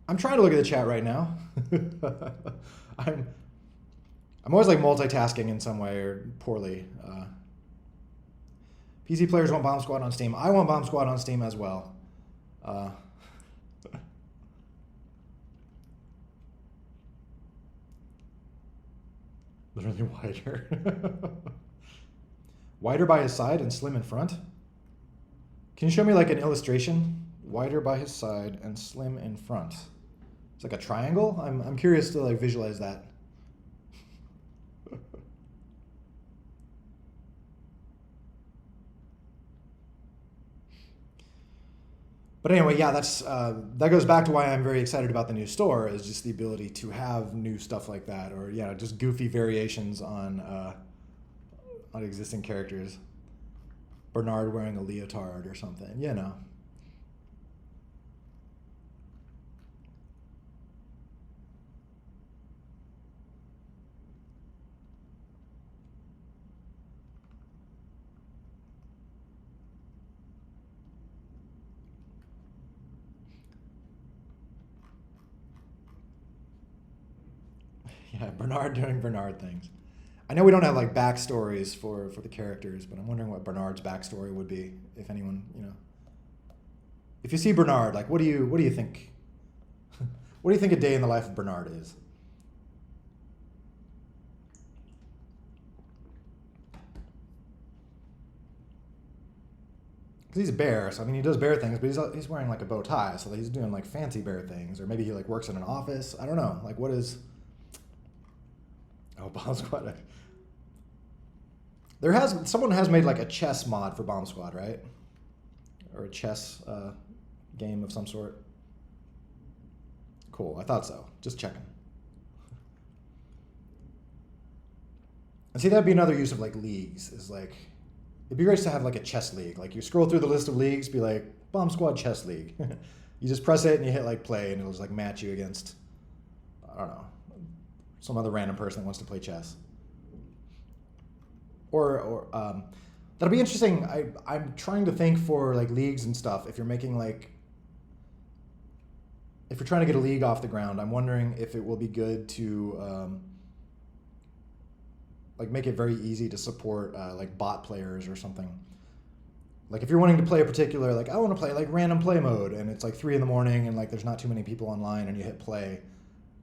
I'm trying to look at the chat right now. I'm always like multitasking in some way or poorly. PC players want Bomb Squad on Steam. I want Bomb Squad on Steam as well. Literally wider. Wider by his side and slim in front? Can you show me like an illustration? Wider by his side and slim in front. It's like a triangle? I'm curious to like visualize that. But anyway, yeah, that goes back to why I'm very excited about the new store, is just the ability to have new stuff like that, or just goofy variations on existing characters. Bernard wearing a leotard or something, Yeah, Bernard doing Bernard things. I know we don't have like backstories for the characters, but I'm wondering what Bernard's backstory would be if anyone, you know. If you see Bernard, like what do you think? What do you think a day in the life of Bernard is? Because he's a bear, so I mean he does bear things, but he's wearing like a bow tie, so he's doing like fancy bear things, or maybe he like works in an office. I don't know. Like what is? Oh, Bomb Squad. Someone has made like a chess mod for Bomb Squad, right? Or a chess game of some sort. Cool. I thought so. Just checking. And see, that'd be another use of like leagues. Is like, it'd be great to have like a chess league. Like you scroll through the list of leagues, be like Bomb Squad Chess League. You just press it and you hit like play, and it'll just like match you against, I don't know, some other random person that wants to play chess. Or that'll be interesting. I'm trying to think for like leagues and stuff. If you're making like, if you're trying to get a league off the ground, I'm wondering if it will be good to like make it very easy to support like bot players or something. Like if you're wanting to play a particular, like I want to play like random play mode, and it's like 3 a.m. and like there's not too many people online, and you hit play.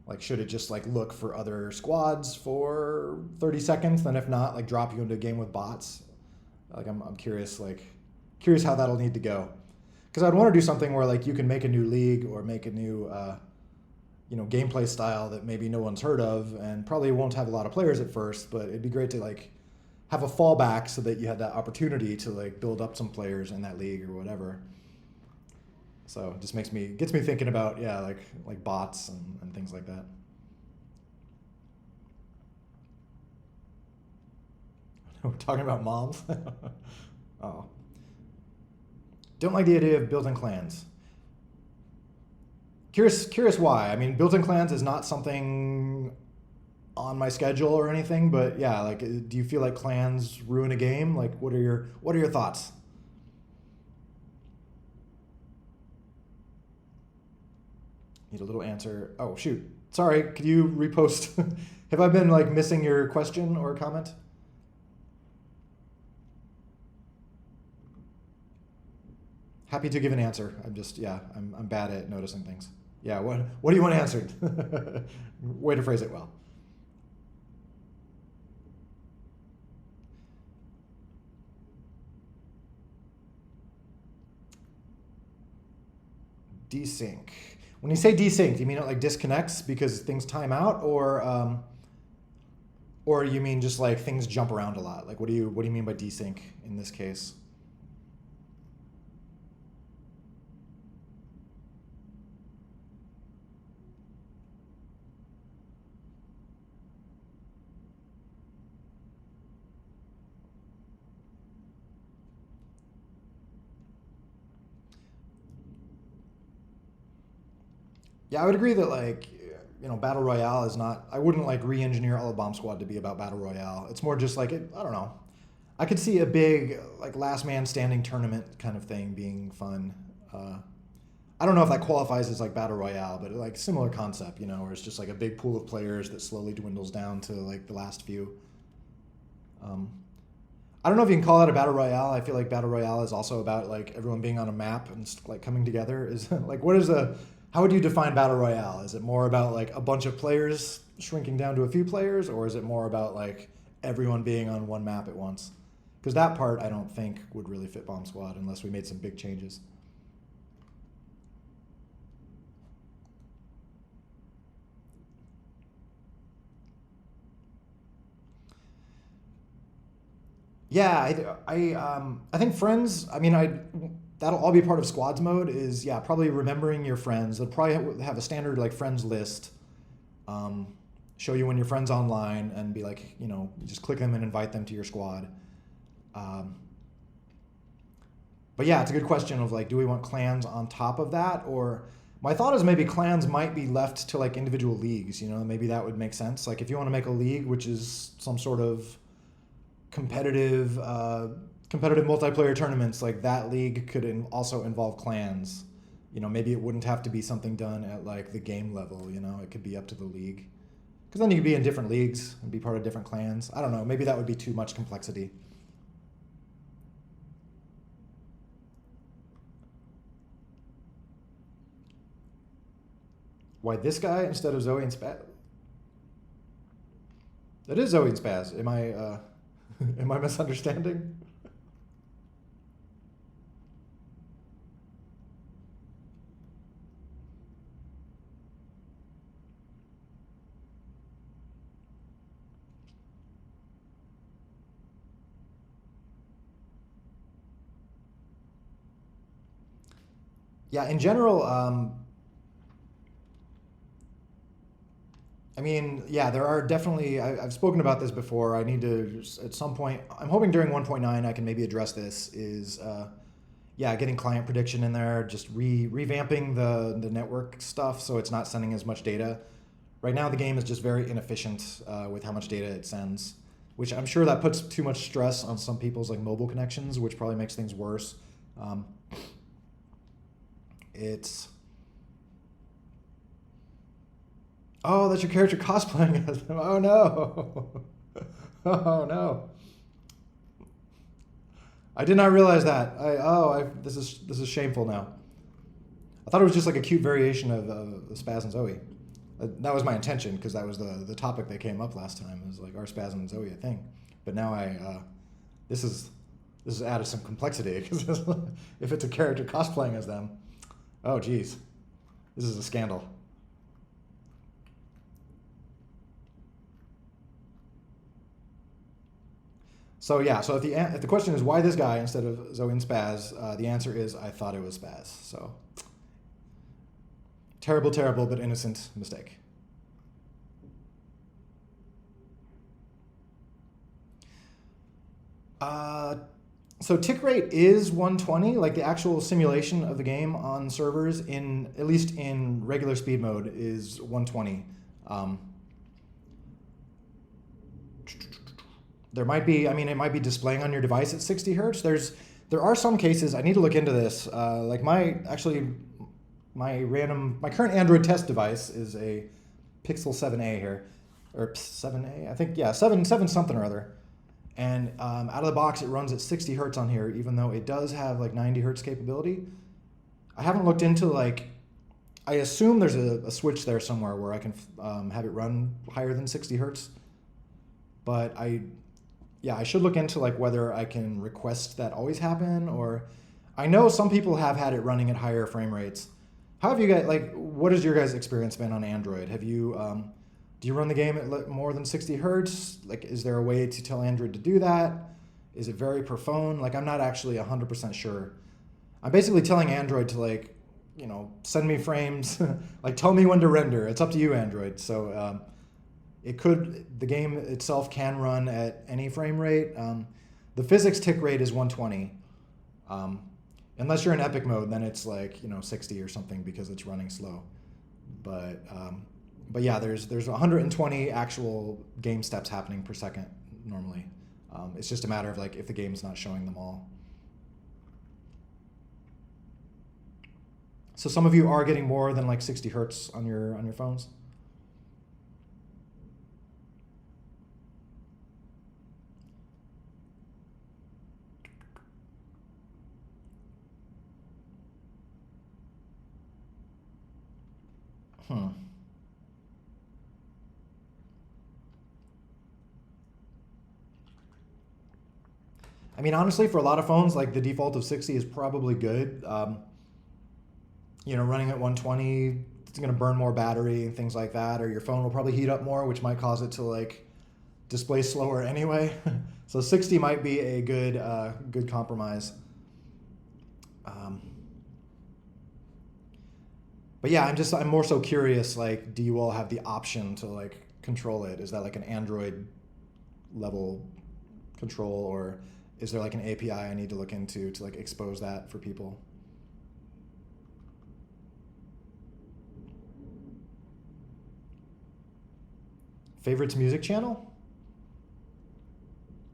Like, should it just like look for other squads for 30 seconds? Then if not, like drop you into a game with bots. Like I'm curious, curious how that'll need to go. Because I'd want to do something where like you can make a new league or make a new, gameplay style that maybe no one's heard of, and probably won't have a lot of players at first. But it'd be great to like have a fallback so that you had that opportunity to like build up some players in that league or whatever. So it just gets me thinking about, yeah, like bots and things like that. We're talking about moms. Oh, don't like the idea of built-in clans. Curious why. I mean, built-in clans is not something on my schedule or anything, but yeah, like, do you feel like clans ruin a game? Like, what are your thoughts? Need a little answer. Oh, shoot. Sorry, could you repost? Have I been like missing your question or comment? Happy to give an answer. I'm bad at noticing things. Yeah, what do you want answered? Way to phrase it well. Desync. When you say desync, do you mean it like disconnects because things time out, or you mean just like things jump around a lot? Like what do you mean by desync in this case? Yeah, I would agree that like, Battle Royale is not. I wouldn't like re-engineer all of Bomb Squad to be about Battle Royale. It's more just like I don't know. I could see a big like last man standing tournament kind of thing being fun. I don't know if that qualifies as like Battle Royale, but like similar concept, where it's just like a big pool of players that slowly dwindles down to like the last few. I don't know if you can call that a Battle Royale. I feel like Battle Royale is also about like everyone being on a map and like coming together. Is like how would you define Battle Royale? Is it more about like a bunch of players shrinking down to a few players, or is it more about like everyone being on one map at once? Because that part I don't think would really fit Bomb Squad unless we made some big changes. Yeah, I think friends. I mean, that'll all be part of squads mode. Is yeah, probably remembering your friends. They'll probably have a standard like friends list. Show you when your friends online and be like, just click them and invite them to your squad. But yeah, it's a good question of like, do we want clans on top of that, or my thought is maybe clans might be left to like individual leagues. Maybe that would make sense. Like if you want to make a league which is some sort of competitive multiplayer tournaments, like that league could also involve clans. Maybe it wouldn't have to be something done at like the game level. It could be up to the league, Because then you could be in different leagues and be part of different clans. I don't know. Maybe that would be too much complexity. Why this guy instead of Zoe and Spaz? That is Zoe and Spaz. Am I am I misunderstanding? Yeah, in general, I mean, yeah, there are definitely. I've spoken about this before. I need to at some point. I'm hoping during 1.9 I can maybe address this. Yeah, getting client prediction in there, just revamping the network stuff so it's not sending as much data. Right now, the game is just very inefficient with how much data it sends, which I'm sure that puts too much stress on some people's like mobile connections, which probably makes things worse. It's Oh, that's your character cosplaying as them. Oh no. Oh no. I did not realize that. This is shameful now. I thought it was just like a cute variation of Spaz and Zoe. That was my intention because that was the topic that came up last time. It was like, are Spaz and Zoe a thing? But now this is added some complexity because if it's a character cosplaying as them, oh geez, this is a scandal. So yeah, so if the question is why this guy instead of Zoe and Spaz, the answer is I thought it was Spaz. So terrible, terrible, but innocent mistake. So tick rate is 120, like the actual simulation of the game on servers at least in regular speed mode is 120. There might be, I mean, it might be displaying on your device at 60 hertz. There are some cases, I need to look into this. Like my current Android test device is a Pixel 7a here, or 7a, I think, yeah, 7 something or other. And out of the box, it runs at 60 hertz on here, even though it does have like 90 hertz capability. I haven't looked into like, I assume there's a switch there somewhere where I can have it run higher than 60 hertz. But I should look into like whether I can request that always happen, or I know some people have had it running at higher frame rates. How have you guys, like, what has your guys' experience been on Android? Have you, do you run the game at more than 60 hertz? Like, is there a way to tell Android to do that? Is it vary per phone? Like, I'm not actually 100% sure. I'm basically telling Android to like, send me frames, like tell me when to render. It's up to you, Android. So, the game itself can run at any frame rate. The physics tick rate is 120. Unless you're in epic mode, then it's like, 60 or something because it's running slow. But yeah, there's 120 actual game steps happening per second normally. It's just a matter of like if the game's not showing them all. So some of you are getting more than like 60 hertz on your phones? I mean, honestly, for a lot of phones, like the default of 60 is probably good. Running at 120, it's going to burn more battery and things like that, or your phone will probably heat up more, which might cause it to like display slower anyway. So 60 might be a good compromise. But yeah, I'm more so curious, like, do you all have the option to like control it? Is that like an Android level control, or is there like an API I need to look into to like expose that for people? Favorites music channel?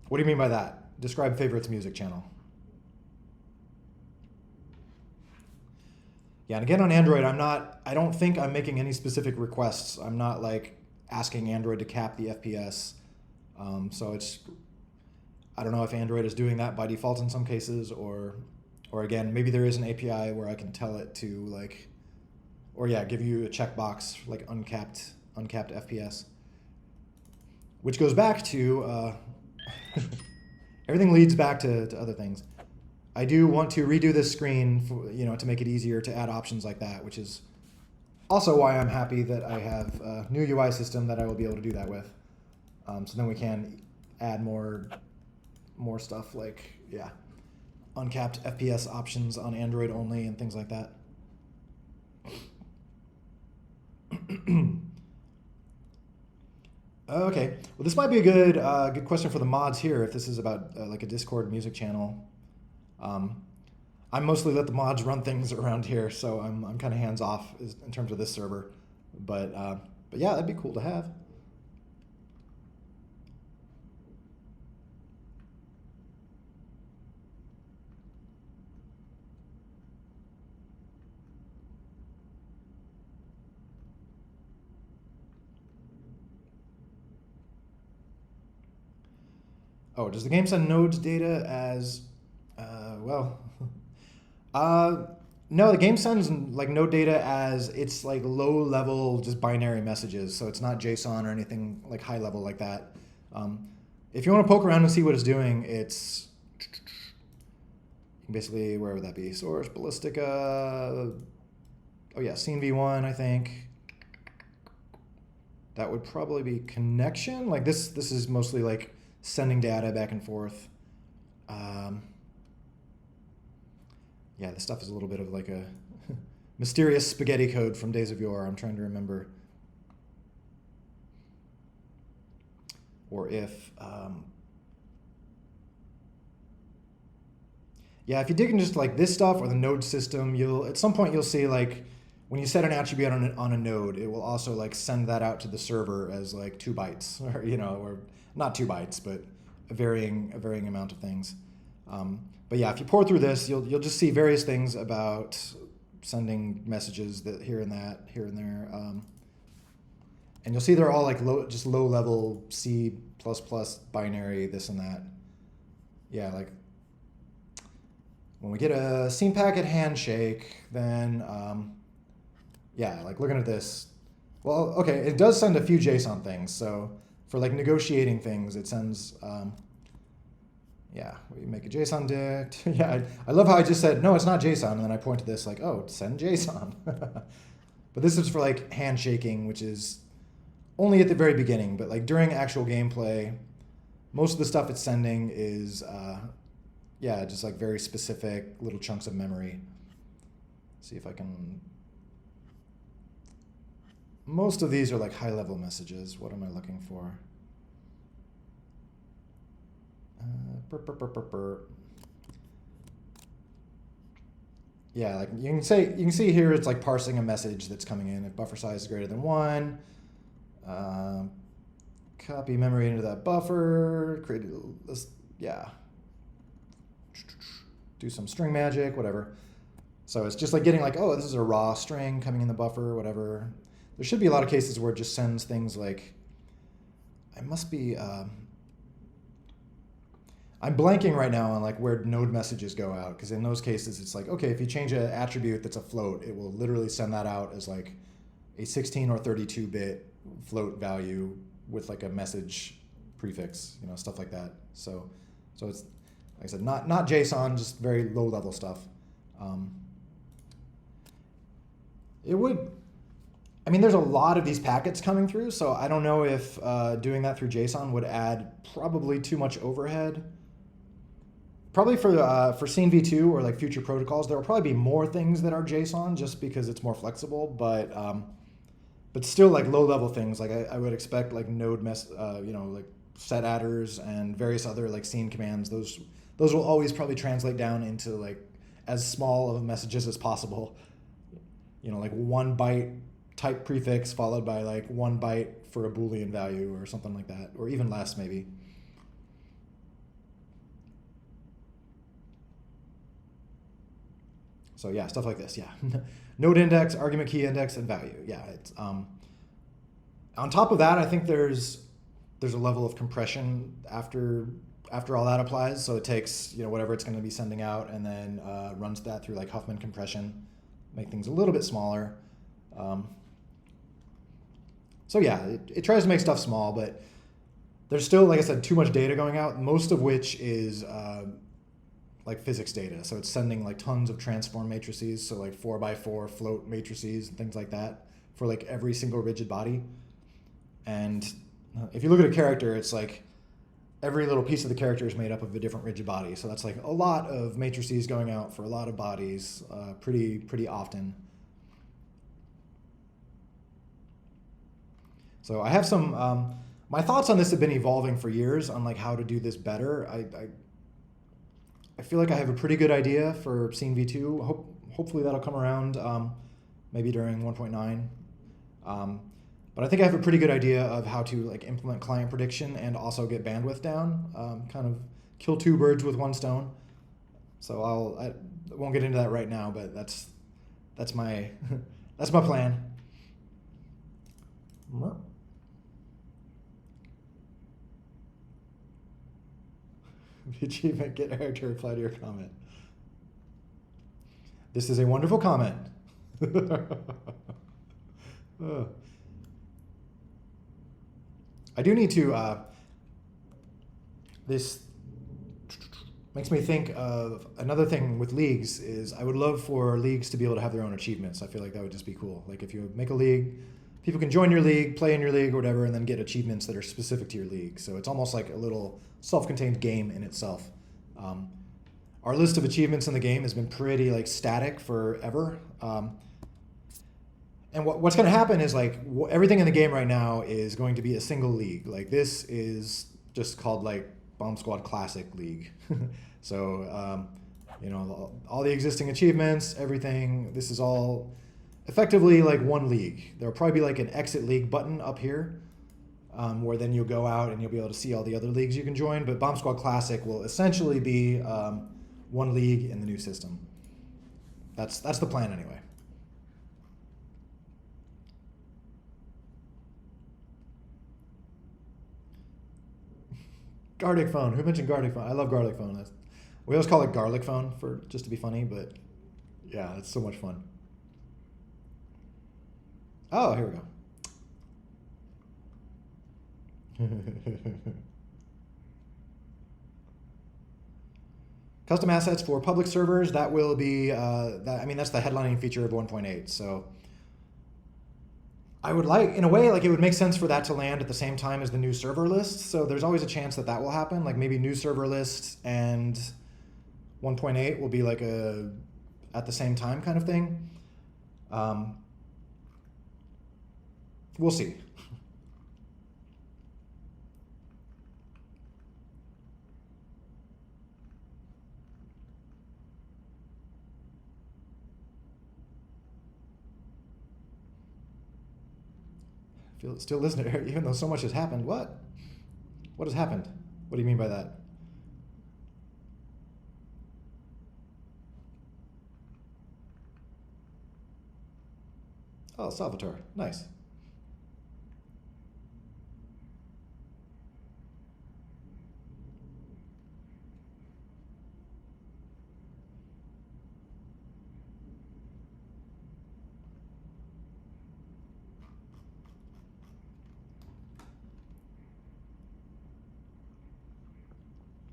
What do you mean by that? Describe favorites music channel. Yeah, and again on Android, I don't think I'm making any specific requests. I'm not like asking Android to cap the FPS. So I don't know if Android is doing that by default in some cases, or again, maybe there is an API where I can tell it to like, or yeah, give you a checkbox like uncapped FPS, which goes back to everything leads back to other things. I do want to redo this screen for, to make it easier to add options like that, which is also why I'm happy that I have a new UI system that I will be able to do that with. So then we can add more stuff like, yeah, uncapped FPS options on Android only and things like that. Okay, well, this might be a good question for the mods here if this is about like a Discord music channel. I mostly let the mods run things around here, so I'm kind of hands off in terms of this server. But yeah, that'd be cool to have. Oh, does the game send nodes data as, well, no, the game sends like node data as it's like low level, just binary messages. So it's not JSON or anything like high level like that. If you want to poke around and see what it's doing, it's basically, where would that be? Source, Ballistica, oh yeah, Scene V1, I think. That would probably be connection. Like this is mostly like sending data back and forth. Yeah, this stuff is a little bit of like a mysterious spaghetti code from days of yore. I'm trying to remember. Or if, yeah, if you dig into just like this stuff or the node system, at some point you'll see like when you set an attribute on a node, it will also like send that out to the server as like 2 bytes, or or not 2 bytes, but a varying amount of things. But yeah, if you pour through this, you'll just see various things about sending messages that here and there, and you'll see they're all like low level C++ binary, this and that. Yeah, like when we get a scene packet handshake, then yeah, like looking at this, well, okay, it does send a few JSON things. So for like negotiating things, it sends. Yeah, we make a JSON dict. Yeah, I love how I just said, no, it's not JSON. And then I point to this like, oh, send JSON. But this is for like handshaking, which is only at the very beginning. But like during actual gameplay, most of the stuff it's sending is, yeah, just like very specific little chunks of memory. Let's see if I can. Most of these are like high level messages. What am I looking for? Yeah, like you can see here it's like parsing a message that's coming in. If buffer size is greater than 1, copy memory into that buffer, create this, yeah, do some string magic, whatever. So it's just like getting like, oh, this is a raw string coming in the buffer, whatever. There should be a lot of cases where it just sends things like, I must be. I'm blanking right now on like where node messages go out, because in those cases it's like, okay, if you change an attribute that's a float, it will literally send that out as like a 16 or 32-bit float value with like a message prefix, stuff like that. So it's, like I said, not JSON, just very low level stuff. There's a lot of these packets coming through, so I don't know if doing that through JSON would add probably too much overhead. Probably for Scene V2 or like future protocols, there will probably be more things that are JSON just because it's more flexible, but still like low level things. Like I would expect like node like set adders and various other like scene commands. Those will always probably translate down into like as small of messages as possible. Like 1 byte type prefix followed by like 1 byte for a Boolean value or something like that, or even less maybe. So yeah, stuff like this, yeah. Node index, argument key index, and value. Yeah, it's On top of that, I think there's a level of compression after all that applies. So it takes whatever it's going to be sending out and then runs that through like Huffman compression, make things a little bit smaller. So yeah, it tries to make stuff small, but there's still, like I said, too much data going out, most of which is like physics data. So it's sending like tons of transform matrices, so like 4x4 float matrices and things like that for like every single rigid body. And if you look at a character, it's like every little piece of the character is made up of a different rigid body. So that's like a lot of matrices going out for a lot of bodies pretty often. So I have some, my thoughts on this have been evolving for years on like how to do this better. I feel like I have a pretty good idea for Scene V2. Hopefully that'll come around maybe during 1.9. But I think I have a pretty good idea of how to like implement client prediction and also get bandwidth down, kind of kill two birds with one stone. So I won't get into that right now, but that's my that's my plan. The achievement, get Eric to reply to your comment. This is a wonderful comment. I do need to, this makes me think of another thing with leagues is I would love for leagues to be able to have their own achievements. I feel like that would just be cool. Like if you make a league, people can join your league, play in your league or whatever, and then get achievements that are specific to your league. So it's almost like a little self-contained game in itself. Our list of achievements in the game has been pretty like static forever. And what's going to happen is like everything in the game right now is going to be a single league. Like this is just called like Bomb Squad Classic League. So, all the existing achievements, everything, this is all effectively like one league. There'll probably be like an exit league button up here where then you'll go out and you'll be able to see all the other leagues you can join. But Bomb Squad Classic will essentially be one league in the new system. That's the plan anyway. Garlic phone. Who mentioned garlic phone? I love garlic phone. We always call it garlic phone for just to be funny, but yeah, it's so much fun. Oh, here we go. Custom assets for public servers. That will be. That's the headlining feature of 1.8. So I would like, in a way, like it would make sense for that to land at the same time as the new server list. So there's always a chance that will happen. Like maybe new server list and 1.8 will be like at the same time kind of thing. We'll see. Still listening, even though so much has happened. What? What has happened? What do you mean by that? Oh, Salvatore. Nice.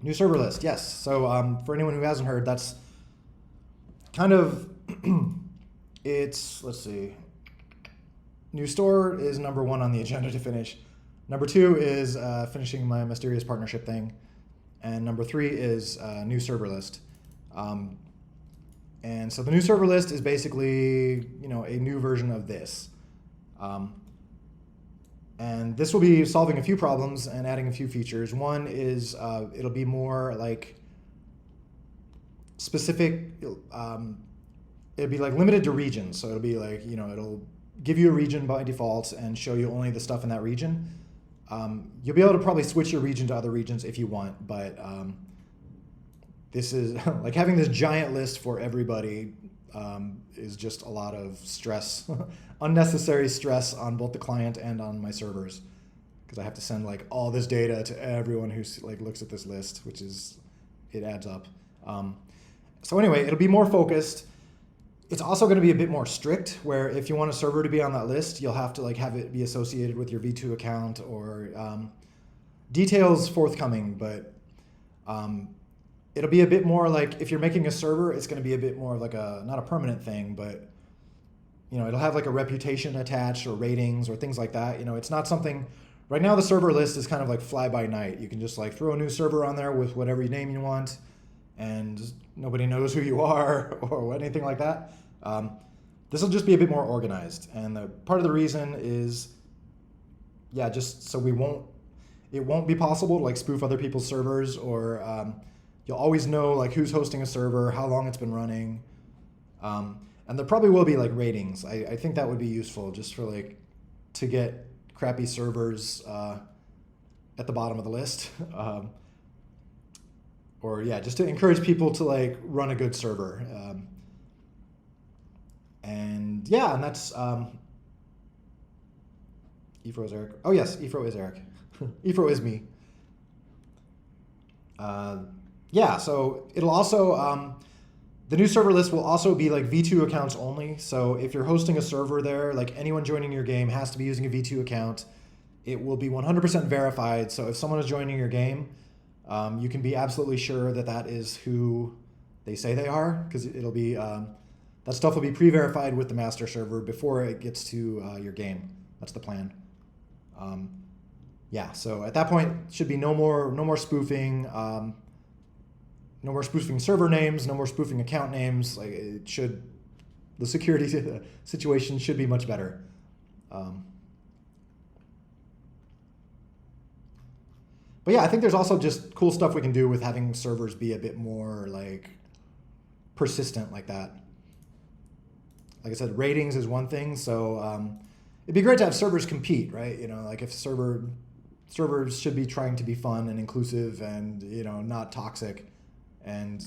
New server list, yes. So for anyone who hasn't heard, that's kind of, let's see. New store is number 1 on the agenda to finish. Number 2 is finishing my mysterious partnership thing. And number 3 is new server list. And so the new server list is basically, a new version of this. And this will be solving a few problems and adding a few features. One is it'll be more like specific, it'll be like limited to regions. So it'll be like, it'll give you a region by default and show you only the stuff in that region. You'll be able to probably switch your region to other regions if you want, but this is like having this giant list for everybody is just a lot of stress, unnecessary stress on both the client and on my servers, because I have to send like all this data to everyone who like looks at this list, which is, it adds up. So anyway, it'll be more focused. It's also going to be a bit more strict, where if you want a server to be on that list, you'll have to like have it be associated with your V2 account, or details forthcoming, but it'll be a bit more like, if you're making a server, it's going to be a bit more like a, not a permanent thing, but you know, it'll have like a reputation attached or ratings or things like that. You know, it's not something, right now the server list is kind of like fly by night. You can just like throw a new server on there with whatever name you want, and nobody knows who you are or anything like that. This will just be a bit more organized. And part of the reason is, yeah, just so it won't be possible to like spoof other people's servers, or you'll always know like who's hosting a server, how long it's been running. And there probably will be like ratings. I think that would be useful just for like, to get crappy servers at the bottom of the list. Or yeah, just to encourage people to like run a good server. And yeah, and that's Efro is Eric. Oh yes, Efro is Eric. Efro is me. Yeah, so it'll also, the new server list will also be like V2 accounts only. So if you're hosting a server there, like anyone joining your game has to be using a V2 account. It will be 100% verified. So if someone is joining your game, you can be absolutely sure that that is who they say they are, because it'll be, that stuff will be pre-verified with the master server before it gets to your game. That's the plan. Yeah, so at that point, should be no more spoofing, no more spoofing server names, no more spoofing account names. Like the security situation should be much better. But yeah, I think there's also just cool stuff we can do with having servers be a bit more like persistent like that. Like I said, ratings is one thing. So it'd be great to have servers compete, right? You know, like if servers should be trying to be fun and inclusive and, you know, not toxic. And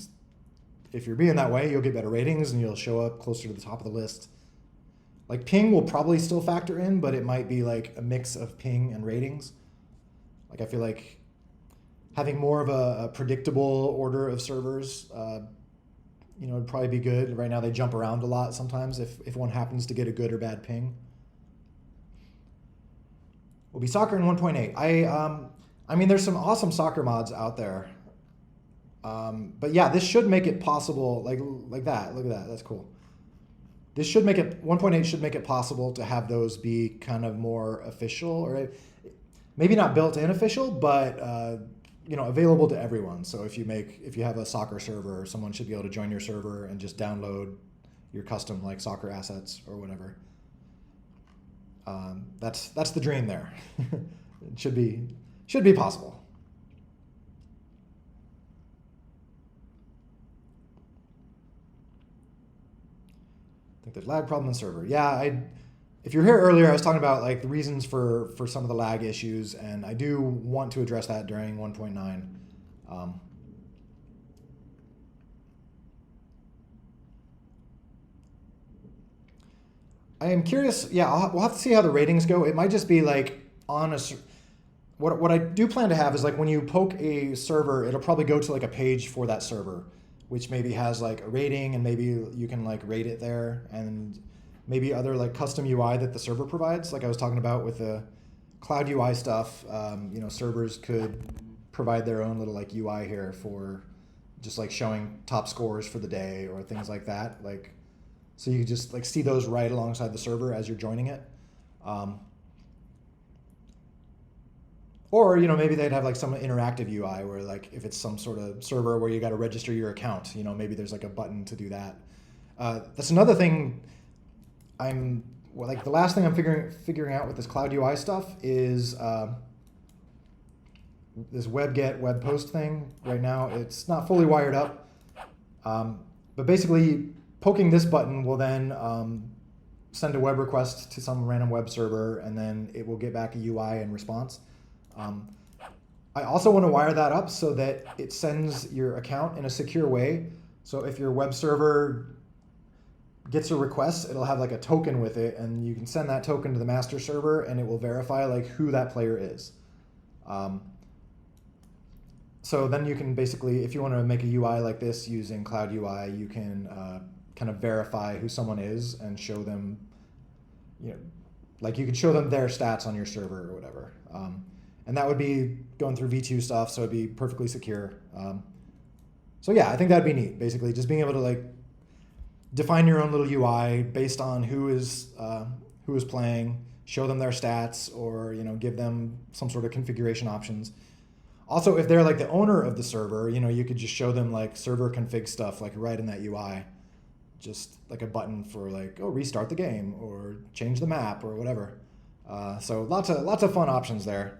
if you're being that way, you'll get better ratings and you'll show up closer to the top of the list. Like ping will probably still factor in, but it might be like a mix of ping and ratings. Like I feel like having more of a predictable order of servers, you know, would probably be good. Right now they jump around a lot sometimes if one happens to get a good or bad ping. Will be soccer in 1.8. I mean, there's some awesome soccer mods out there. But yeah, this should make it possible, like that. Look at that. That's cool. This should make it, 1.8 should make it possible to have those be kind of more official, or maybe not built-in official, but you know, available to everyone. So if you have a soccer server, someone should be able to join your server and just download your custom like soccer assets or whatever. That's the dream there. It should be possible. I think there's lag problem in server. Yeah, if you're here earlier, I was talking about like the reasons for some of the lag issues, and I do want to address that during 1.9. I am curious. Yeah, we'll have to see how the ratings go. It might just be like on a. What I do plan to have is like when you poke a server, it'll probably go to like a page for that server, which maybe has like a rating, and maybe you can like rate it there, and maybe other like custom UI that the server provides. Like I was talking about with the Cloud UI stuff, you know, servers could provide their own little like UI here for just like showing top scores for the day or things like that. Like, so you just like see those right alongside the server as you're joining it. Or, you know, maybe they'd have like some interactive UI where like if it's some sort of server where you got to register your account, you know, maybe there's like a button to do that. That's another thing like the last thing I'm figuring out with this Cloud UI stuff is this web-get, web-post thing. Right now it's not fully wired up, but basically poking this button will then send a web request to some random web server, and then it will get back a UI in response. I also want to wire that up so that it sends your account in a secure way. So if your web server gets a request, it'll have like a token with it, and you can send that token to the master server, and it will verify like who that player is. So then you can basically, if you want to make a UI like this using Cloud UI, you can kind of verify who someone is and show them, like you could show them their stats on your server or whatever. And that would be going through V2 stuff, so it'd be perfectly secure. So yeah, I think that'd be neat. Basically, just being able to like define your own little UI based on who is playing, show them their stats, or give them some sort of configuration options. Also, if they're like the owner of the server, you could just show them like server config stuff like right in that UI, just like a button for like, oh, restart the game or change the map or whatever. So lots of fun options there.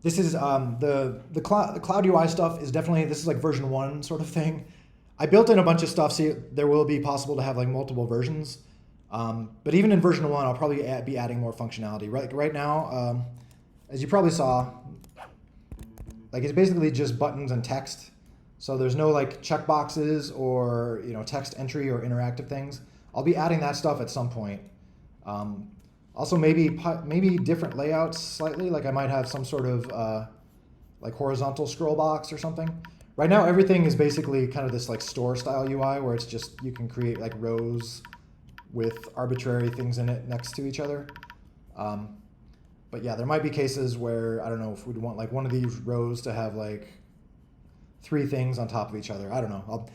This is the Cloud UI stuff is definitely, this is like version 1 sort of thing. I built in a bunch of stuff, so there will be possible to have like multiple versions. But even in version 1, I'll probably be adding more functionality. Right now, as you probably saw, like it's basically just buttons and text. So there's no like checkboxes or text entry or interactive things. I'll be adding that stuff at some point. Also, maybe different layouts slightly. Like I might have some sort of like horizontal scroll box or something. Right now, everything is basically kind of this like store style UI where it's just you can create like rows with arbitrary things in it next to each other. But yeah, there might be cases where I don't know if we'd want like one of these rows to have like 3 things on top of each other. I don't know.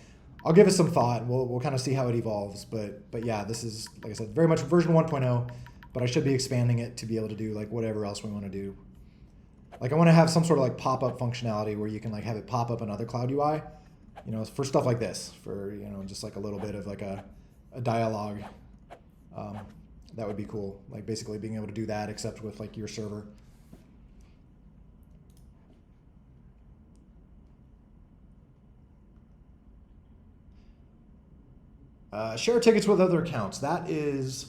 I'll give it some thought. We'll kind of see how it evolves. But yeah, this is, like I said, very much version 1.0. But I should be expanding it to be able to do like whatever else we want to do. Like I want to have some sort of like pop-up functionality where you can like have it pop up in other Cloud UI, for stuff like this, for just like a little bit of like a dialogue. That would be cool. Like basically being able to do that except with like your server. Share tickets with other accounts. That is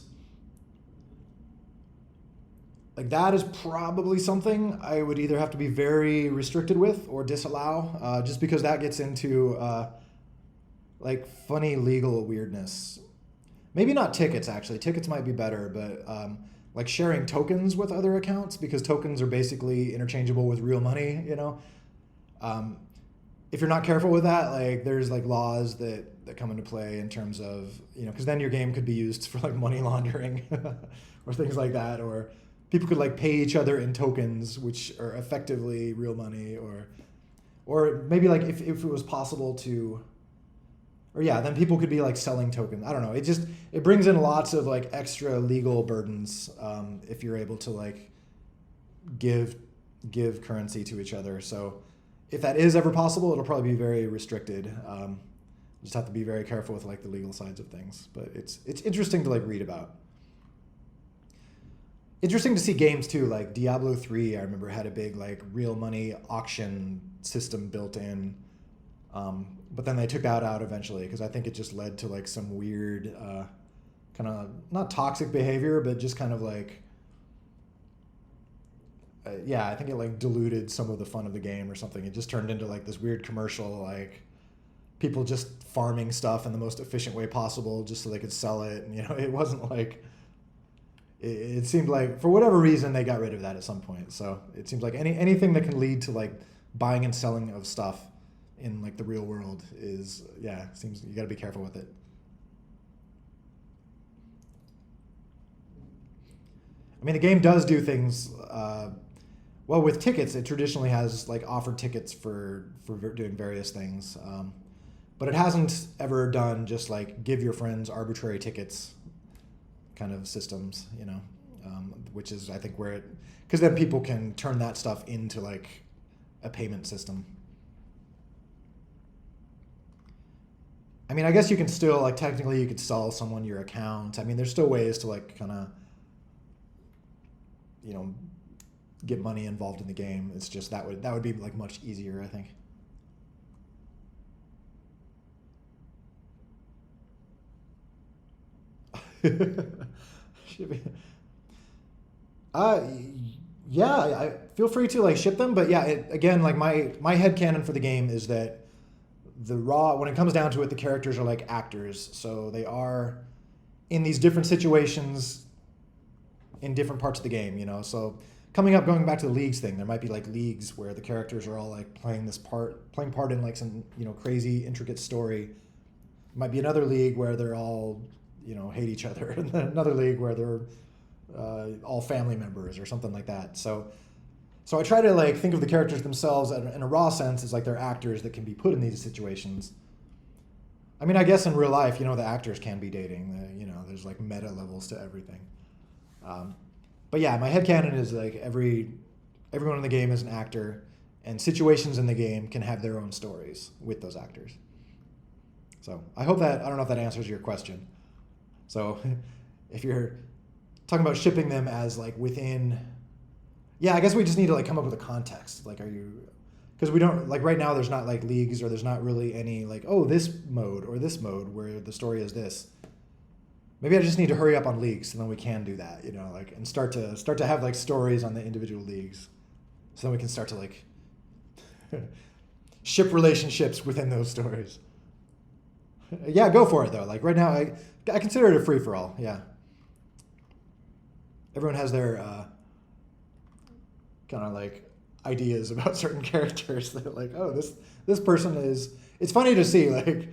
probably something I would either have to be very restricted with or disallow, just because that gets into like funny legal weirdness. Maybe not tickets, actually. Tickets might be better, but like sharing tokens with other accounts, because tokens are basically interchangeable with real money, if you're not careful with that, like there's like laws that come into play in terms of, because then your game could be used for like money laundering or things like that, or people could like pay each other in tokens, which are effectively real money, or maybe like if it was possible to, or yeah, then people could be like selling tokens. I don't know. It brings in lots of like extra legal burdens if you're able to like give currency to each other. So if that is ever possible, it'll probably be very restricted. Just have to be very careful with like the legal sides of things. But it's interesting to like read about. Interesting to see games too, like Diablo 3, I remember had a big like real money auction system built in. But then they took that out eventually because I think it just led to like some weird kind of not toxic behavior, but just kind of like, yeah, I think it like diluted some of the fun of the game or something. It just turned into like this weird commercial, like people just farming stuff in the most efficient way possible just so they could sell it. And, it wasn't like, it seemed like for whatever reason they got rid of that at some point. So it seems like anything that can lead to like buying and selling of stuff in like the real world is, yeah, seems you got to be careful with it. I mean, the game does do things. Well, with tickets, it traditionally has like offered tickets for doing various things, but it hasn't ever done just like give your friends arbitrary tickets kind of systems, which is I think where it, because then people can turn that stuff into like a payment system. I mean, I guess you can still like technically you could sell someone your account. I mean, there's still ways to like kind of get money involved in the game. It's just that would be like much easier, I think. Should be. Yeah, I feel free to like ship them, but yeah, again, like my headcanon for the game is that the raw, when it comes down to it, the characters are like actors, so they are in these different situations in different parts of the game, you know. So going back to the leagues thing, there might be like leagues where the characters are all like playing part in like some, you know, crazy intricate story. Might be another league where they're all, you know, hate each other, and then another league where they're all family members or something like that. So I try to like think of the characters themselves in a raw sense as like they're actors that can be put in these situations. I mean, I guess in real life, you know, the actors can be dating. You know, there's like meta levels to everything. But yeah, my headcanon is like everyone in the game is an actor, and situations in the game can have their own stories with those actors. So I don't know if that answers your question. So if you're talking about shipping them as like within, yeah, I guess we just need to like come up with a context. Like, because we don't, like right now there's not like leagues, or there's not really any like, oh, this mode or this mode where the story is this. Maybe I just need to hurry up on leagues, and then we can do that, you know, like, and start to have like stories on the individual leagues, so then we can start to like ship relationships within those stories. Yeah, go for it though. Like right now, I consider it a free for all. Yeah, everyone has their kind of like ideas about certain characters. They're like, oh, this person is. It's funny to see like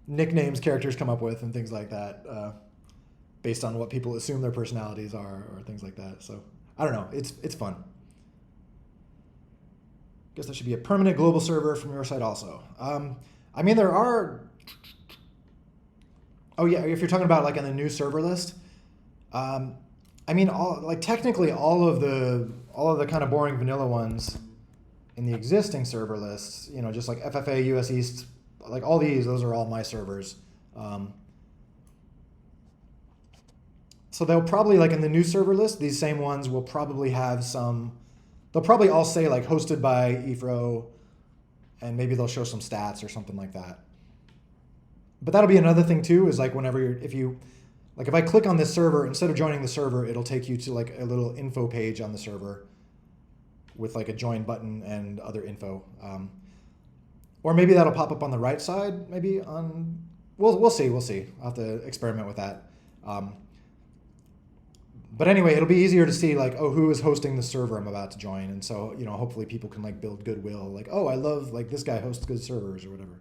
nicknames characters come up with and things like that. Based on what people assume their personalities are, or things like that. So I don't know. It's fun. Guess there should be a permanent global server from your side also. I mean, there are. Oh yeah, if you're talking about like on the new server list, I mean, technically all of the kind of boring vanilla ones in the existing server lists, you know, just like FFA, US East, like all those are all my servers. So they'll probably, like in the new server list, these same ones will probably have some, they'll probably all say like hosted by Ephro, and maybe they'll show some stats or something like that. But that'll be another thing too, is like if I click on this server, instead of joining the server, it'll take you to like a little info page on the server with like a join button and other info. Or maybe that'll pop up on the right side, maybe we'll see. I'll have to experiment with that. But anyway, it'll be easier to see like, oh, who is hosting the server I'm about to join. And so, you know, hopefully people can like build goodwill. Like, oh, I love like this guy hosts good servers or whatever.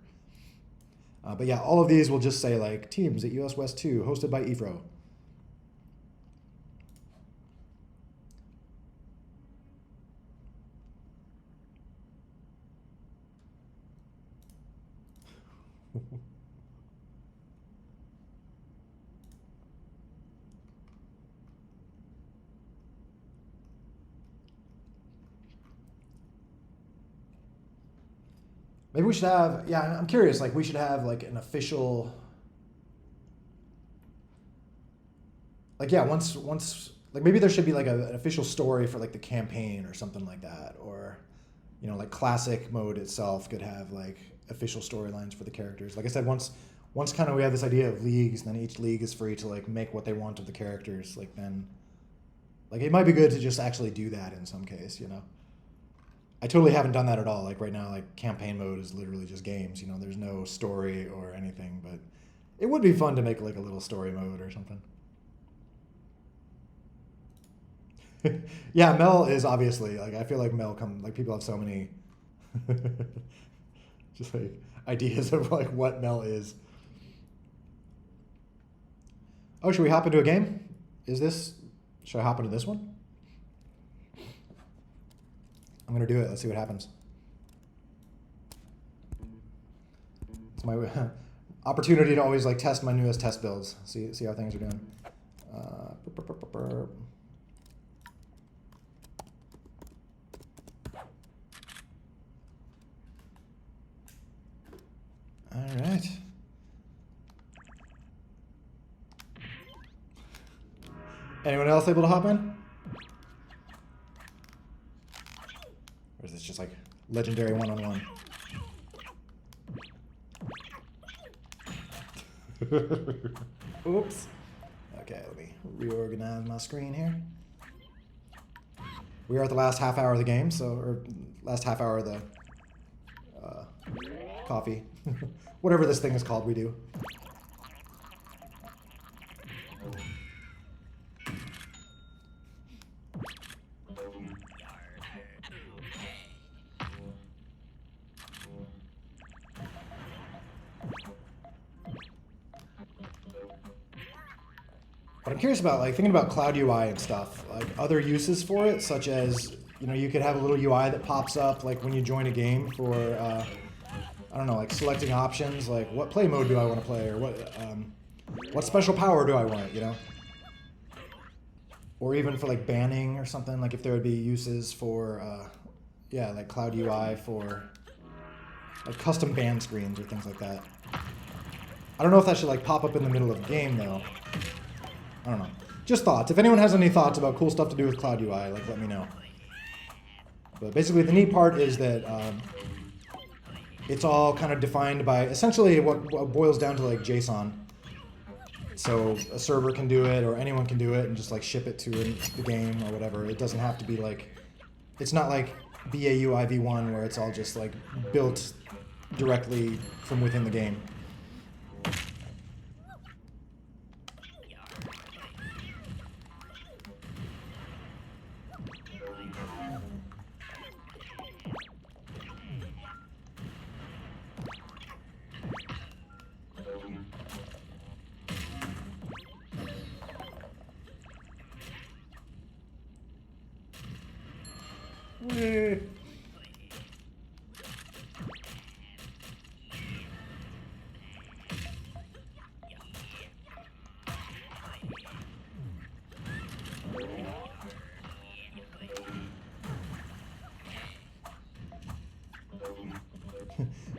But yeah, all of these will just say like teams at US West 2 hosted by Ephro. Maybe we should have, yeah, I'm curious, like we should have like an official, like, yeah, once, like maybe there should be like an official story for like the campaign or something like that. Or, you know, like classic mode itself could have like official storylines for the characters. Like I said, once kind of we have this idea of leagues, and then each league is free to like make what they want of the characters. Like then, like it might be good to just actually do that in some case, you know? I totally haven't done that at all. Like right now, like campaign mode is literally just games. You know, there's no story or anything. But it would be fun to make like a little story mode or something. Yeah, Mel is obviously like, I feel like people have so many just like ideas of like what Mel is. Oh, should we hop into a game? Should I hop into this one? I'm going to do it. Let's see what happens. It's my opportunity to always like test my newest test builds. See how things are doing. All right. Anyone else able to hop in? Or is this just like legendary one-on-one? Oops. Okay, let me reorganize my screen here. We are at the last half hour of the game, so or last half hour of the coffee, whatever this thing is called. We do. But I'm curious about, like, thinking about Cloud UI and stuff, like other uses for it, such as, you know, you could have a little UI that pops up like when you join a game for, I don't know, like selecting options, like what play mode do I want to play, or what special power do I want, you know? Or even for like banning or something, like if there would be uses for, yeah, like Cloud UI for like custom ban screens or things like that. I don't know if that should like pop up in the middle of the game though. I don't know. Just thoughts. If anyone has any thoughts about cool stuff to do with Cloud UI, like let me know. But basically the neat part is that it's all kind of defined by essentially what boils down to like JSON. So a server can do it or anyone can do it and just like ship it to the game or whatever. It doesn't have to be like, it's not like BAU IV1 where it's all just like built directly from within the game.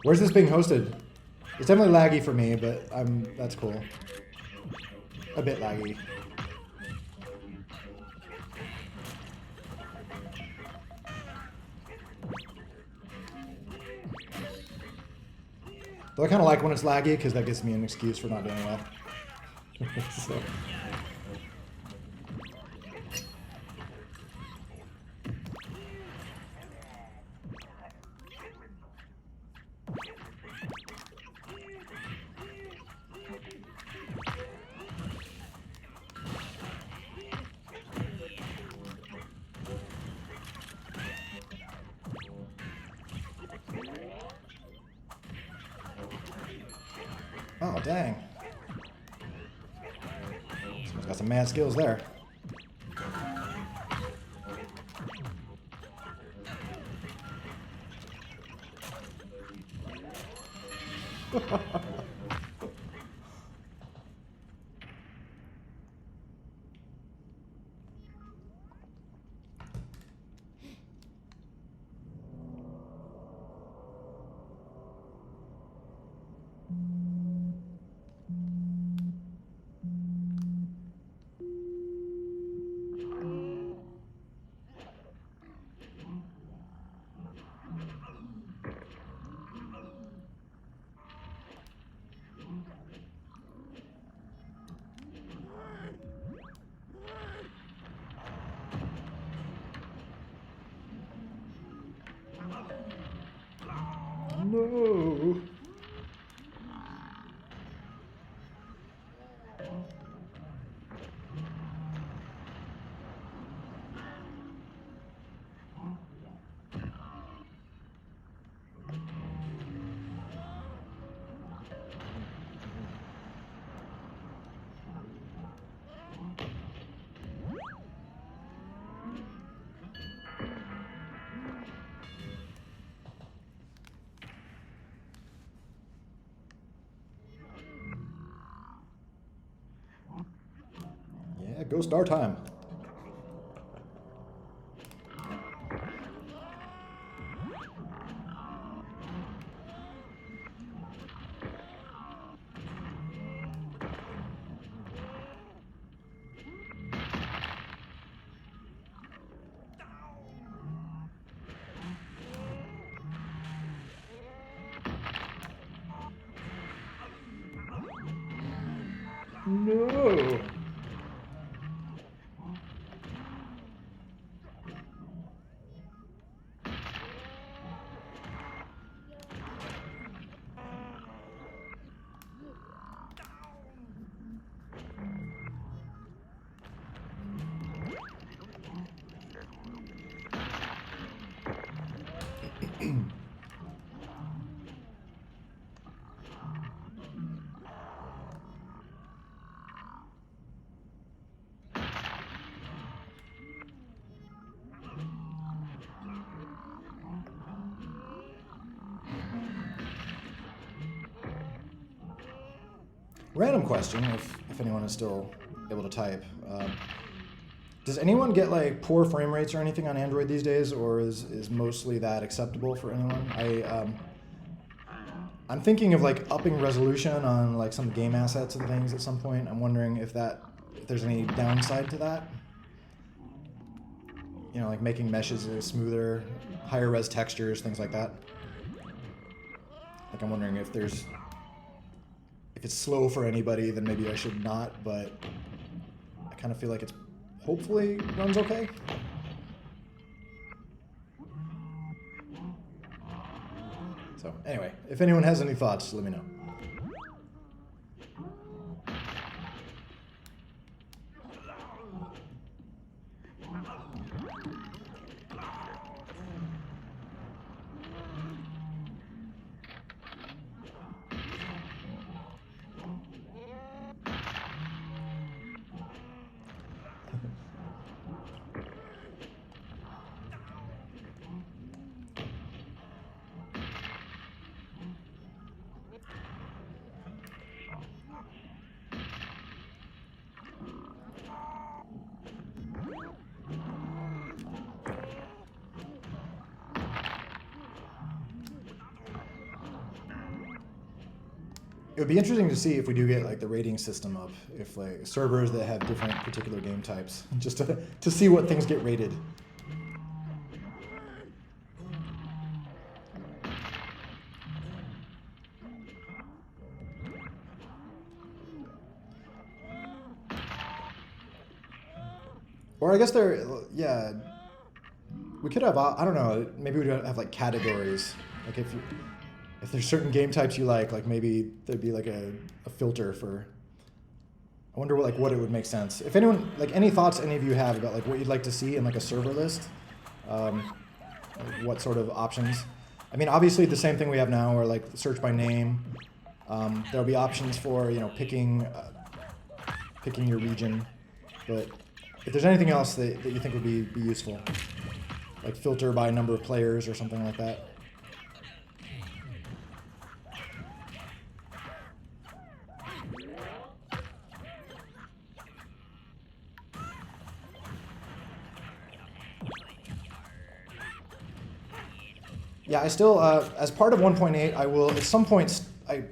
Where's this being hosted? It's definitely laggy for me, but that's cool. A bit laggy. Though I kind of like when it's laggy because that gives me an excuse for not doing well. So. Oh, dang. Someone's got some mad skills there. No. Yeah, go star time. No. Random question, if anyone is still able to type. Does anyone get like poor frame rates or anything on Android these days, or is mostly that acceptable for anyone? I'm thinking of like upping resolution on like some game assets and things at some point. I'm wondering if there's any downside to that. You know, like making meshes smoother, higher res textures, things like that. Like I'm wondering if it's slow for anybody, then maybe I should not, but I kind of feel like it's hopefully runs okay. So anyway, if anyone has any thoughts, let me know. It would be interesting to see if we do get like the rating system up, if like servers that have different particular game types, just to see what things get rated. Or I guess yeah, we could have, I don't know, maybe we would have like categories. Like if there's certain game types you like maybe there'd be like a filter for, I wonder what it would make sense. If anyone, like any thoughts any of you have about like what you'd like to see in like a server list, like what sort of options. I mean, obviously the same thing we have now, or like search by name. There'll be options for, you know, picking your region, but if there's anything else that you think would be useful, like filter by number of players or something like that. Yeah, I still, as part of 1.8, I will, at some point, I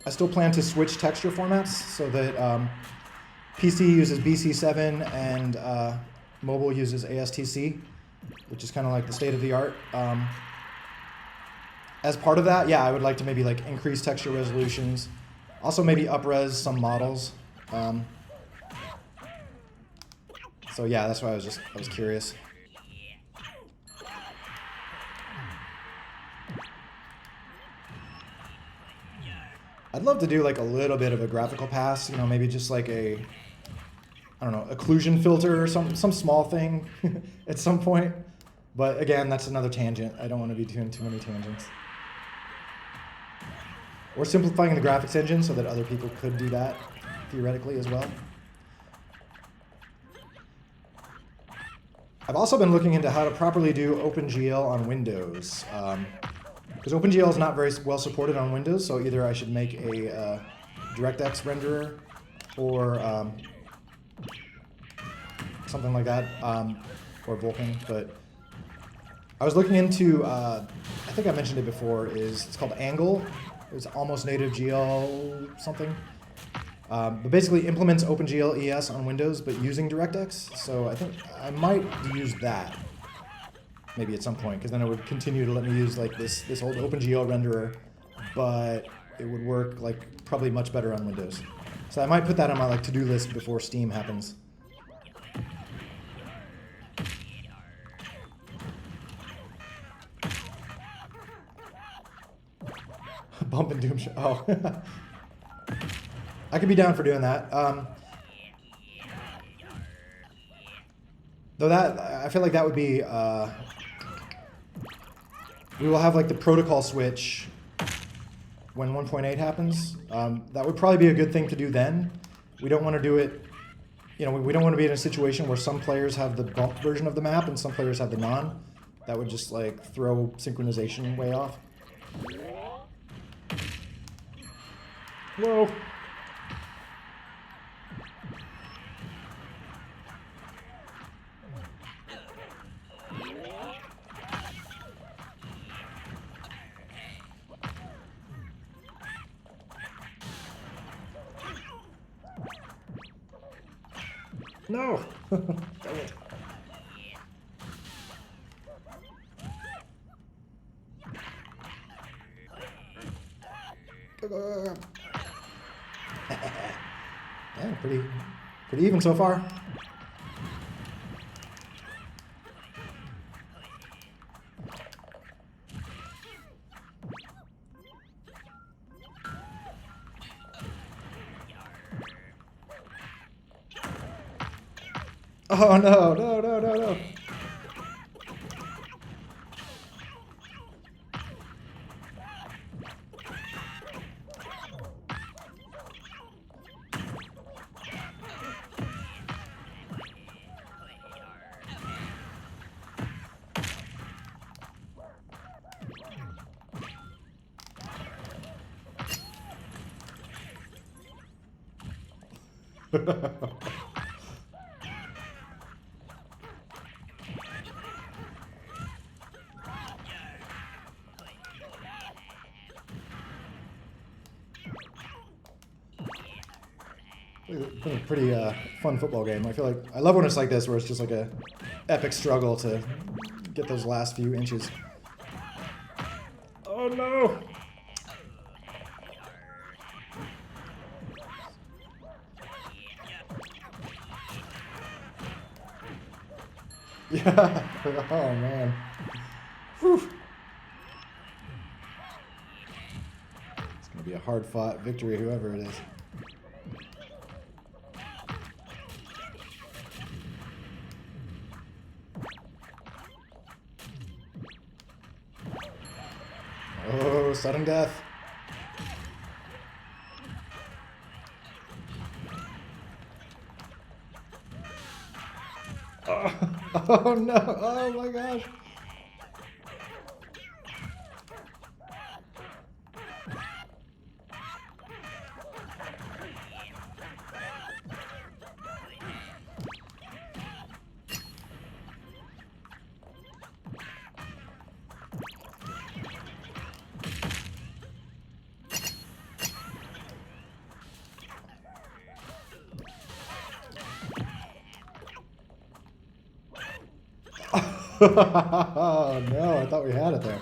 still plan to switch texture formats so that PC uses BC7 and mobile uses ASTC, which is kind of like the state of the art. As part of that, yeah, I would like to maybe like increase texture resolutions. Also maybe upres some models. So yeah, that's why I was curious. I'd love to do like a little bit of a graphical pass, you know, maybe just like a, I don't know, occlusion filter or some small thing at some point. But again, that's another tangent. I don't want to be doing too many tangents. Or simplifying the graphics engine so that other people could do that theoretically as well. I've also been looking into how to properly do OpenGL on Windows. Because OpenGL is not very well supported on Windows, so either I should make a DirectX renderer or something like that, or Vulkan. But I was looking into, I think I mentioned it before, it's called Angle. It's almost native GL something. But basically implements OpenGL ES on Windows, but using DirectX. So I think I might use that maybe at some point, because then it would continue to let me use like this old OpenGL renderer, but it would work like probably much better on Windows. So I might put that on my like to-do list before Steam happens. Bump and Doom. Oh, I could be down for doing that. Though that I feel like that would be. we will have like the protocol switch when 1.8 happens. That would probably be a good thing to do then. We don't want to do it, you know, we don't want to be in a situation where some players have the bump version of the map and some players have the non. That would just like throw synchronization way off. Whoa. No! Dang it. Yeah, pretty even so far. Oh no, no, no, no, no. It's been a pretty fun football game. I feel like I love when it's like this, where it's just like a epic struggle to get those last few inches. Oh no! Yeah. Oh man. Whew. It's gonna be a hard-fought victory, whoever it is. Oh, sudden death. Oh, oh no! Oh my gosh! Oh no, I thought we had it there.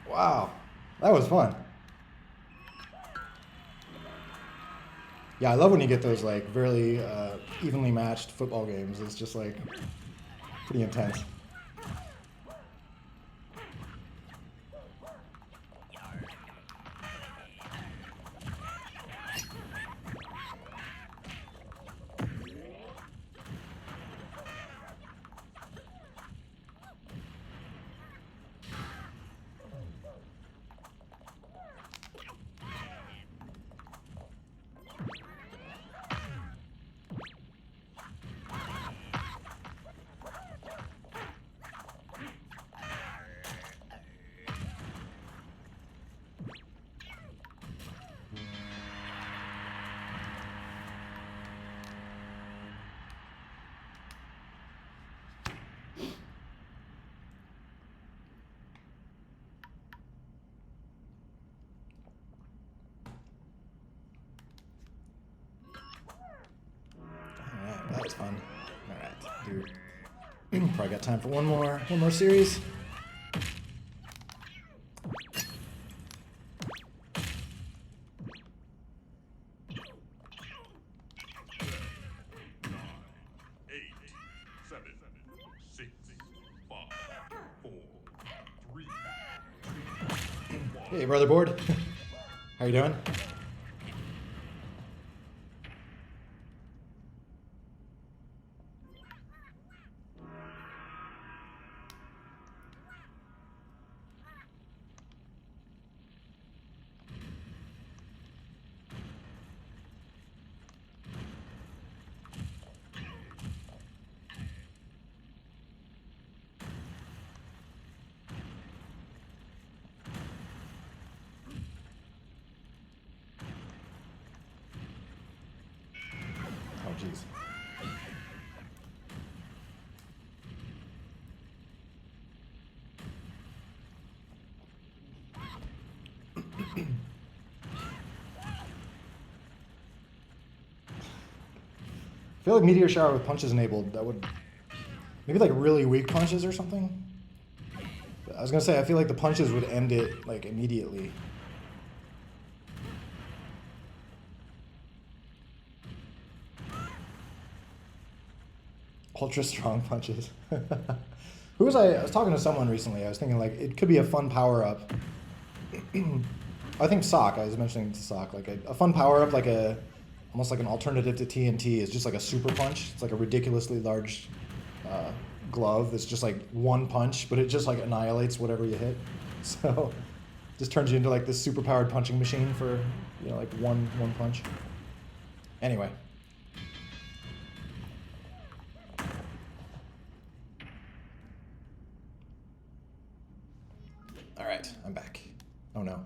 Wow, that was fun. Yeah, I love when you get those like very evenly matched football games. It's just like pretty intense. through. Probably got time for one more series. Hey, brother board. How you doing? Oh, jeez. I feel like Meteor Shower with punches enabled, that would... Maybe like really weak punches or something? I was gonna say, I feel like the punches would end it like immediately. Ultra strong punches. Who was I was talking to someone recently. I was thinking like it could be a fun power up. I think Sock. I was mentioning to Sock like a fun power up, like almost like an alternative to TNT is just like a super punch. It's like a ridiculously large glove that's just like one punch, but it just like annihilates whatever you hit. So just turns you into like this super powered punching machine for like one punch. Anyway. All right, I'm back. Oh no.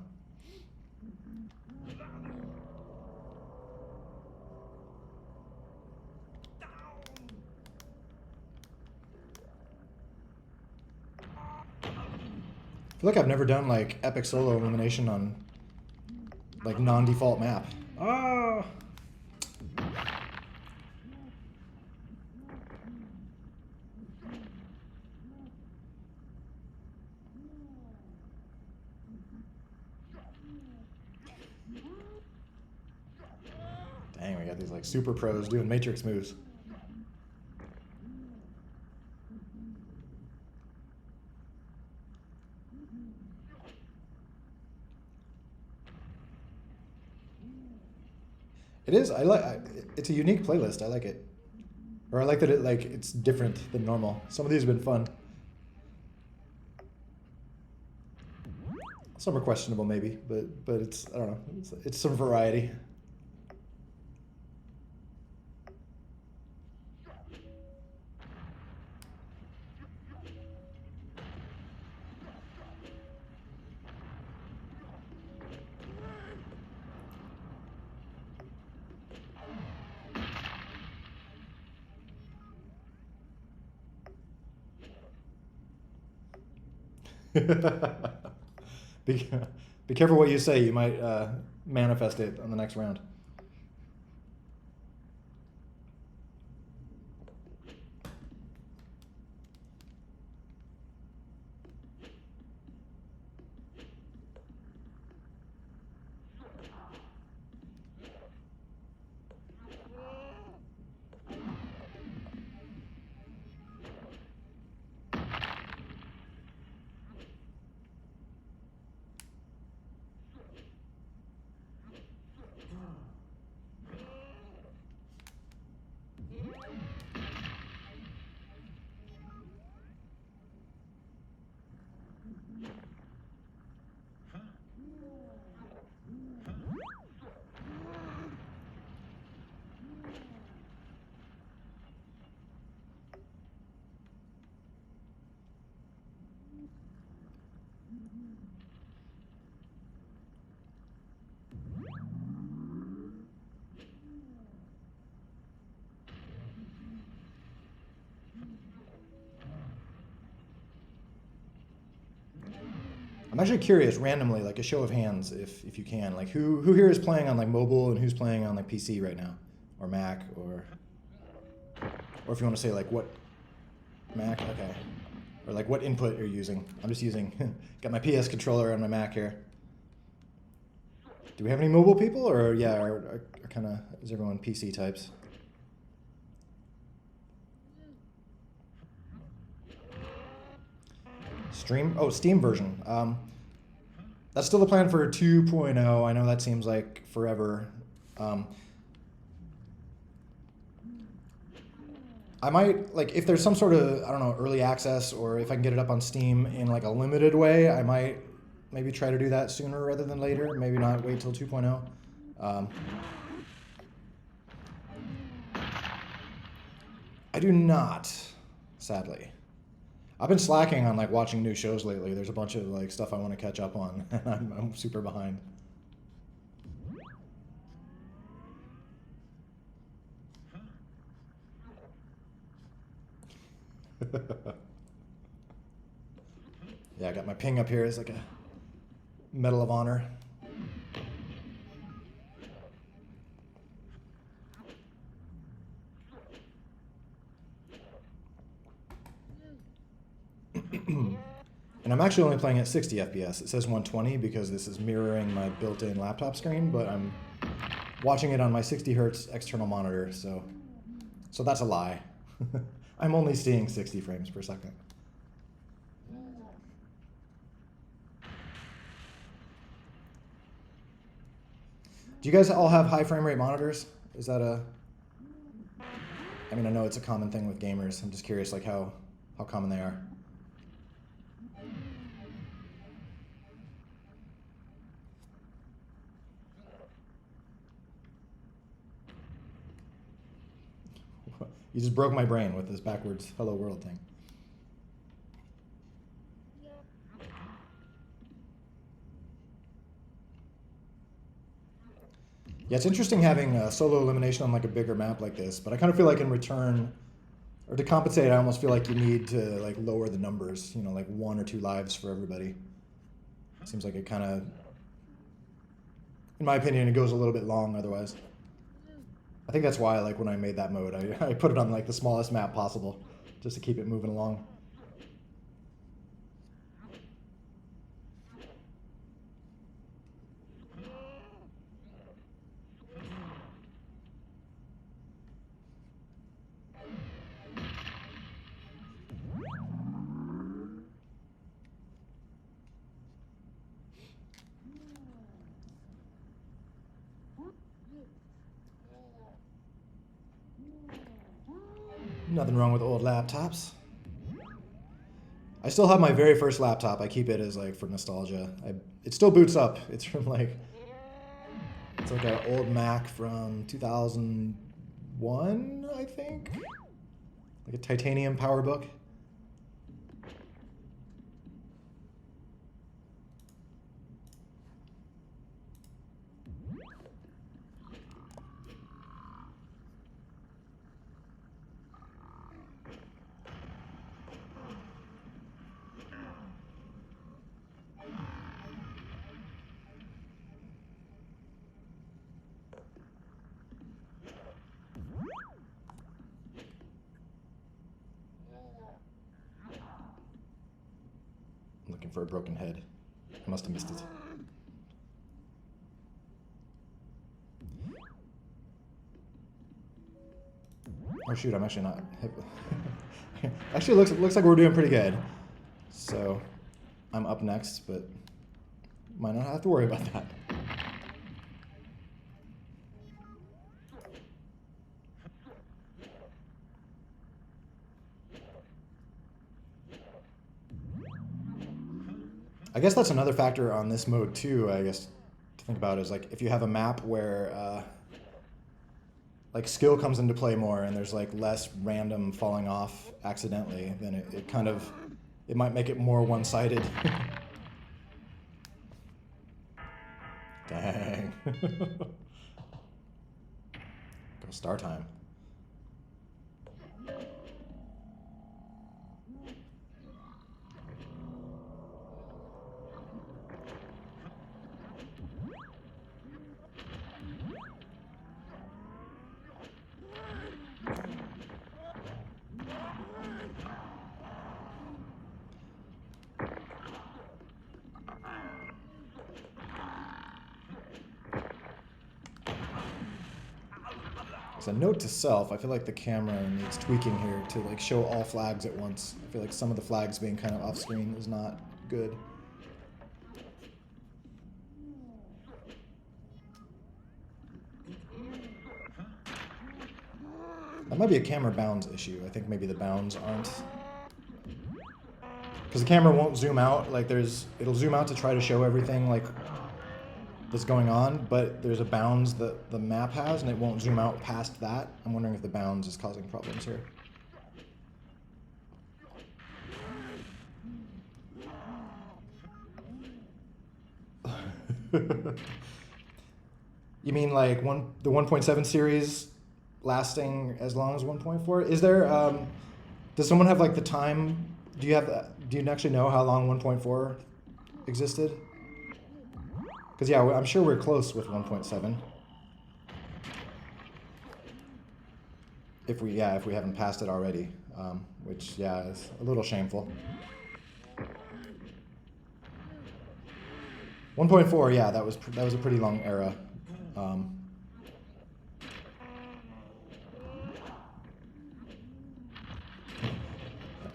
I feel like I've never done like epic solo elimination on like non-default map. Ah. Dang, we got these like super pros doing matrix moves. It is. It's a unique playlist. I like it, or I like that it's different than normal. Some of these have been fun. Some are questionable, maybe, but it's I don't know. It's some variety. Be careful what you say. You might manifest it on the next round. I'm actually curious, randomly, like a show of hands, if you can, like who here is playing on like mobile and who's playing on like PC right now, or Mac, or if you want to say like what Mac, okay. Or like what input you're using. I'm just using, got my PS controller on my Mac here. Do we have any mobile people, or yeah, are kind of, is everyone PC types? Steam version. That's still the plan for 2.0. I know that seems like forever. I might, like, if there's some sort of, I don't know, early access, or if I can get it up on Steam in like a limited way, I might maybe try to do that sooner rather than later. Maybe not wait till 2.0. I do not, sadly. I've been slacking on like watching new shows lately. There's a bunch of like stuff I want to catch up on, and I'm super behind. Yeah, I got my ping up here as like a Medal of Honor. And I'm actually only playing at 60 FPS. It says 120 because this is mirroring my built-in laptop screen, but I'm watching it on my 60 hertz external monitor, so that's a lie. I'm only seeing 60 frames per second. Do you guys all have high frame rate monitors? Is that a... I mean, I know it's a common thing with gamers. I'm just curious, like, how common they are. You just broke my brain with this backwards hello world thing. Yeah, it's interesting having solo elimination on like a bigger map like this, but I kind of feel like in return, or to compensate, I almost feel like you need to like lower the numbers, you know, like 1 or 2 lives for everybody. Seems like it kind of, in my opinion, it goes a little bit long otherwise. I think that's why, like, when I made that mode, I put it on like the smallest map possible, just to keep it moving along. Nothing wrong with old laptops. I still have my very first laptop. I keep it as like for nostalgia. It still boots up. It's from like, it's like an old Mac from 2001, I think. Like a titanium PowerBook. Looking for a broken head. I must have missed it. Oh shoot, I'm actually not. Actually, it looks like we're doing pretty good. So, I'm up next, but might not have to worry about that. I guess that's another factor on this mode too, I guess, to think about is like if you have a map where like skill comes into play more and there's like less random falling off accidentally, then it kind of, it might make it more one-sided. Dang. Go star time. So note to self, I feel like the camera needs tweaking here to like show all flags at once. I feel like some of the flags being kind of off screen is not good. That might be a camera bounds issue. I think maybe the bounds aren't. Because the camera won't zoom out. Like it'll zoom out to try to show everything like that's going on, but there's a bounds that the map has, and it won't zoom out past that. I'm wondering if the bounds is causing problems here. You mean like the 1.7 series lasting as long as 1.4? Is there, does someone have like the time? Do you actually know how long 1.4 existed? Because yeah, I'm sure we're close with 1.7. If we haven't passed it already, which yeah, is a little shameful. 1.4, yeah, that was a pretty long era.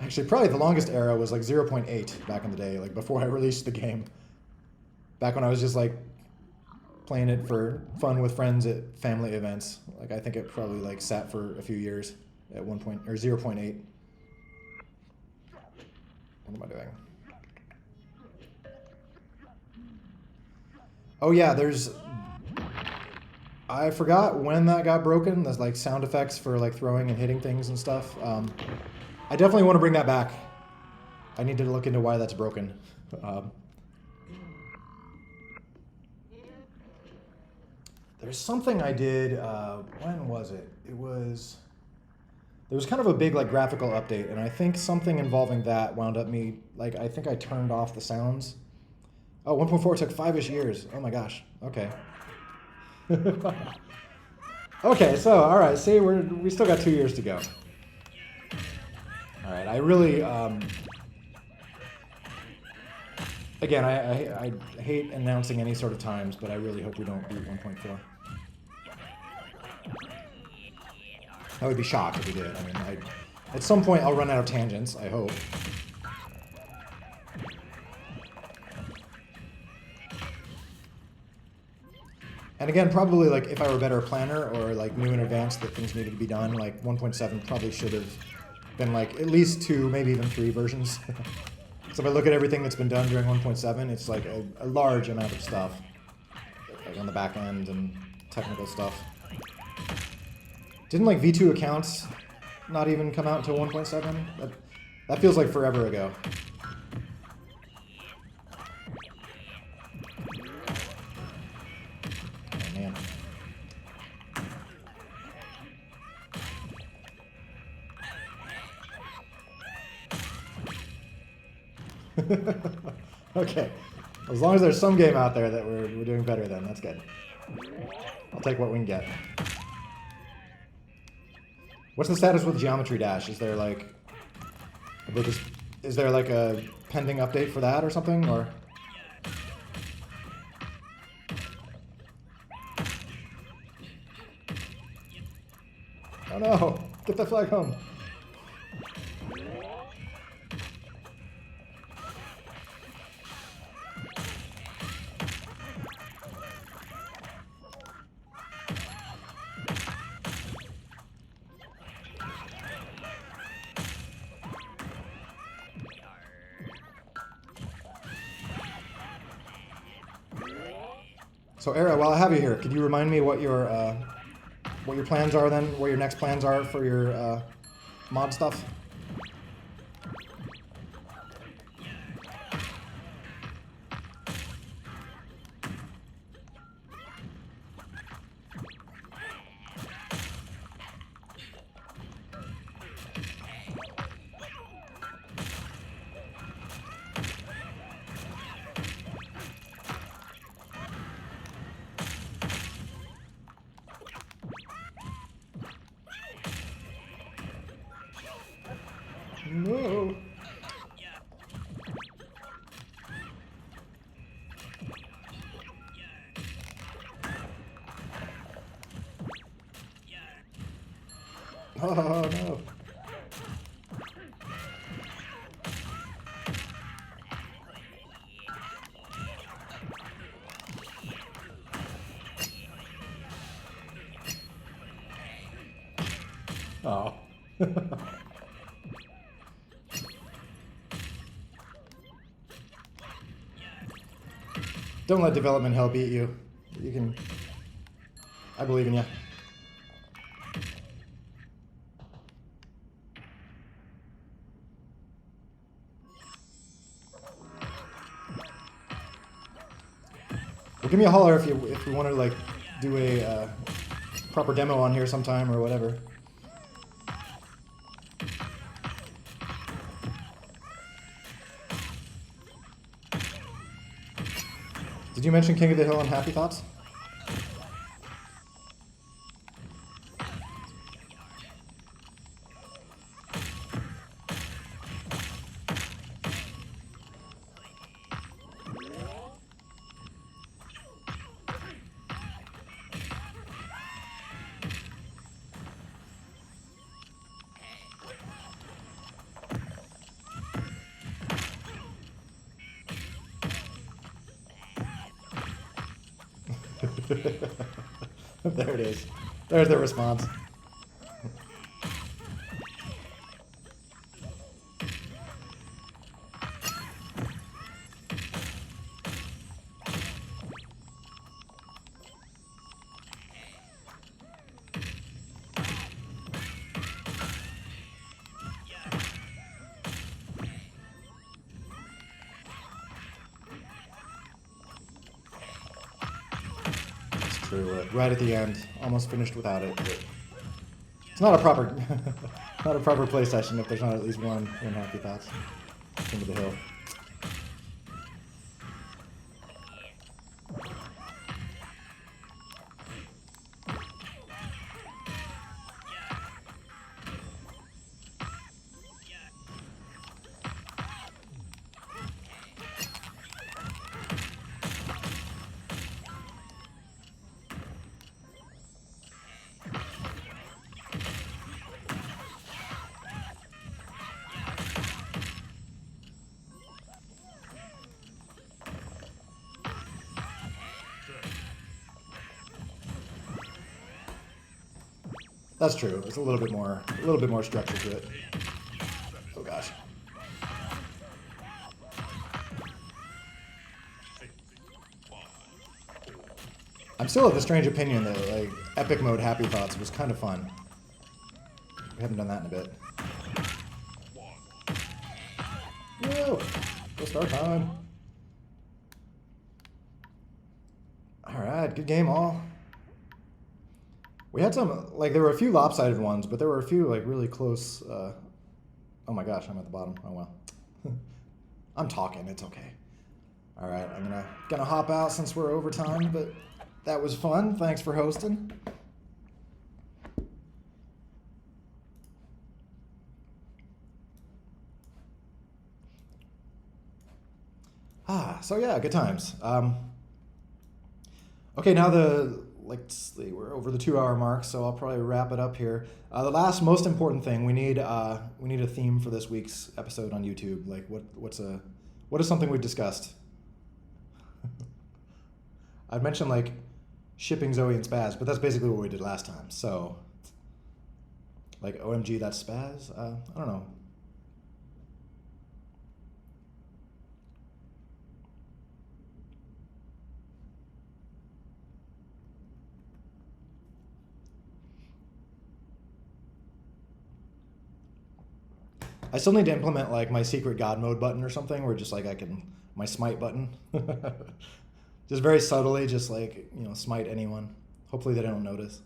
Actually, probably the longest era was like 0.8 back in the day, like before I released the game. Back when I was just like playing it for fun with friends at family events. Like I think it probably like sat for a few years at 0.8. What am I doing? Oh yeah, I forgot when that got broken. There's like sound effects for like throwing and hitting things and stuff. I definitely want to bring that back. I need to look into why that's broken. There's something I did, when was it? There was kind of a big like graphical update, and I think something involving that wound up me, like I think I turned off the sounds. Oh, 1.4 took 5-ish years. Oh my gosh. Okay. Okay, so all right, see, we still got 2 years to go. All right, I really, again, I hate announcing any sort of times, but I really hope we don't beat 1.4. I would be shocked if we did. I mean, at some point I'll run out of tangents, I hope. And again, probably like if I were a better planner or like knew in advance that things needed to be done, like 1.7 probably should have been like at least 2, maybe even 3 versions. So if I look at everything that's been done during 1.7, it's like a large amount of stuff, like on the back end and technical stuff. Didn't like V2 accounts not even come out until 1.7? That feels like forever ago. Oh man. Okay. As long as there's some game out there that we're doing better than, that's good. I'll take what we can get. What's the status with Geometry Dash? Is there like a pending update for that or something, or? Oh no! Get that flag home! So Era, while I have you here, could you remind me what your plans are then? What your next plans are for your mod stuff? Oh no. Oh. Don't let development hell beat you. You can... I believe in you. Well, give me a holler if you want to like do a proper demo on here sometime or whatever. Did you mention King of the Hill and Happy Thoughts? There it is. There's the response. True. Right at the end, almost finished without it. But it's not a proper, not a proper play session if there's not at least one Happy Thoughts. King of the Hill. That's true. It's a little bit more structure to it. Oh gosh. I'm still of the strange opinion that like epic mode Happy Thoughts was kind of fun. We haven't done that in a bit. Whoa! Go start time. Alright, good game all. We had some, like, there were a few lopsided ones, but there were a few, like, really close, oh my gosh, I'm at the bottom. Oh, well. I'm talking, it's okay. All right, I'm gonna hop out since we're over time, but that was fun. Thanks for hosting. So yeah, good times. Okay, now let's see, we're over the 2-hour mark, so I'll probably wrap it up here. The last most important thing, we need a theme for this week's episode on YouTube. Like, what is something we've discussed? I'd mentioned like shipping Zoe and Spaz, but that's basically what we did last time. So, like, OMG, that's Spaz. I don't know. I still need to implement like my secret God mode button or something, where just like my smite button, just very subtly, just like, smite anyone. Hopefully they don't notice.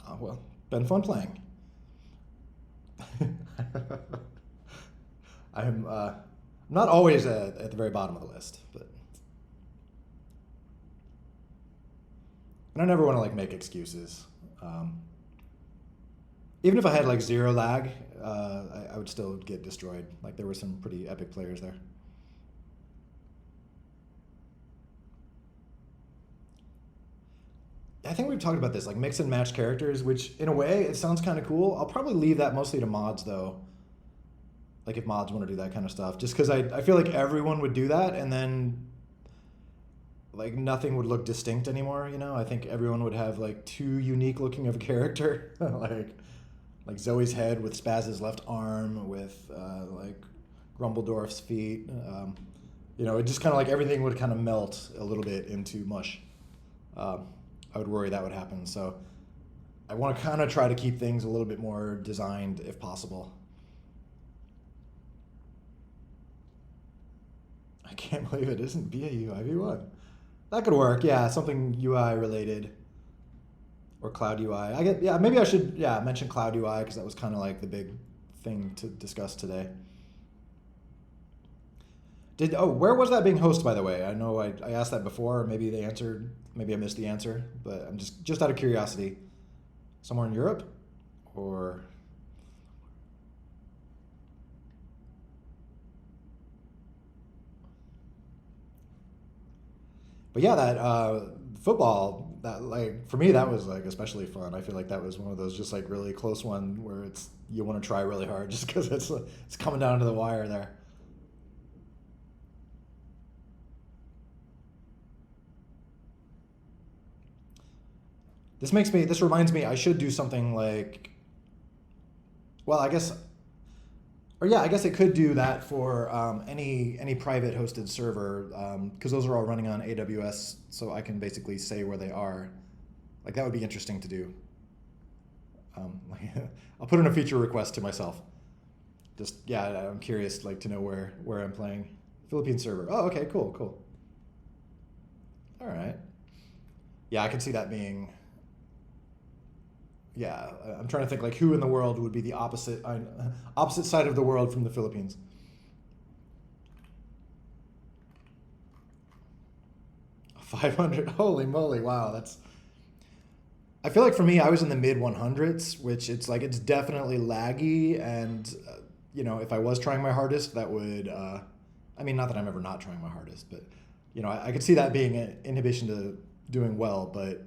Oh, well, been fun playing. I'm not always at the very bottom of the list, but and I never want to like make excuses. Even if I had like 0 lag, I would still get destroyed. Like, there were some pretty epic players there. I think we've talked about this, like mix and match characters, which in a way it sounds kind of cool. I'll probably leave that mostly to mods though. Like if mods want to do that kind of stuff, just because I feel like everyone would do that, and then like nothing would look distinct anymore. You know, I think everyone would have like too unique looking of a character, like Zoe's head with Spaz's left arm with like Grumbledorf's feet. You know, it just kind of like everything would kind of melt a little bit into mush. I would worry that would happen. So I want to kind of try to keep things a little bit more designed if possible. I can't believe it isn't BAU IV1. That could work. Yeah, something UI related or Cloud UI. Yeah, maybe I should mention Cloud UI because that was kind of like the big thing to discuss today. Where was that being hosted, by the way? I know I asked that before. Maybe they answered. Maybe I missed the answer. But I'm just out of curiosity. Somewhere in Europe, or but yeah, that football. That like for me, that was like especially fun. I feel like that was one of those just like really close one where it's you want to try really hard just because it's coming down to the wire there. This reminds me I should do something like, well, I guess, or yeah, I guess it could do that for any private hosted server because those are all running on AWS, so I can basically say where they are. Like that would be interesting to do. I'll put in a feature request to myself. Just yeah, I'm curious like to know where I'm playing. Philippine server. Oh, okay, cool. All right. Yeah, I can see that being. Yeah, I'm trying to think like who in the world would be the opposite side of the world from the Philippines. $500. Holy moly! Wow, that's. I feel like for me, I was in the mid 100s, which it's like it's definitely laggy, and you know, if I was trying my hardest, that would. I mean, not that I'm ever not trying my hardest, but you know, I could see that being an inhibition to doing well, but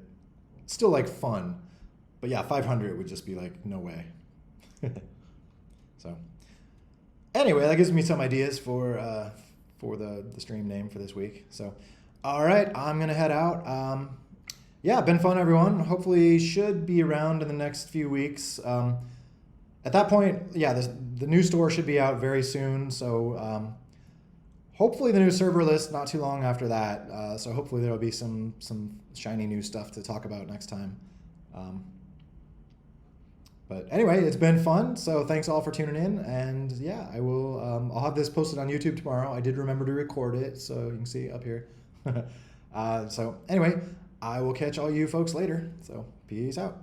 still like fun. But yeah, 500 would just be like, no way. So anyway, that gives me some ideas for the stream name for this week. So, all right, I'm going to head out. Yeah, been fun, everyone. Hopefully should be around in the next few weeks. At that point, yeah, the new store should be out very soon. So hopefully the new server list not too long after that. So hopefully there will be some shiny new stuff to talk about next time. But anyway, it's been fun. So thanks all for tuning in. And yeah, I will. I'll have this posted on YouTube tomorrow. I did remember to record it, so you can see up here. So anyway, I will catch all you folks later. So peace out.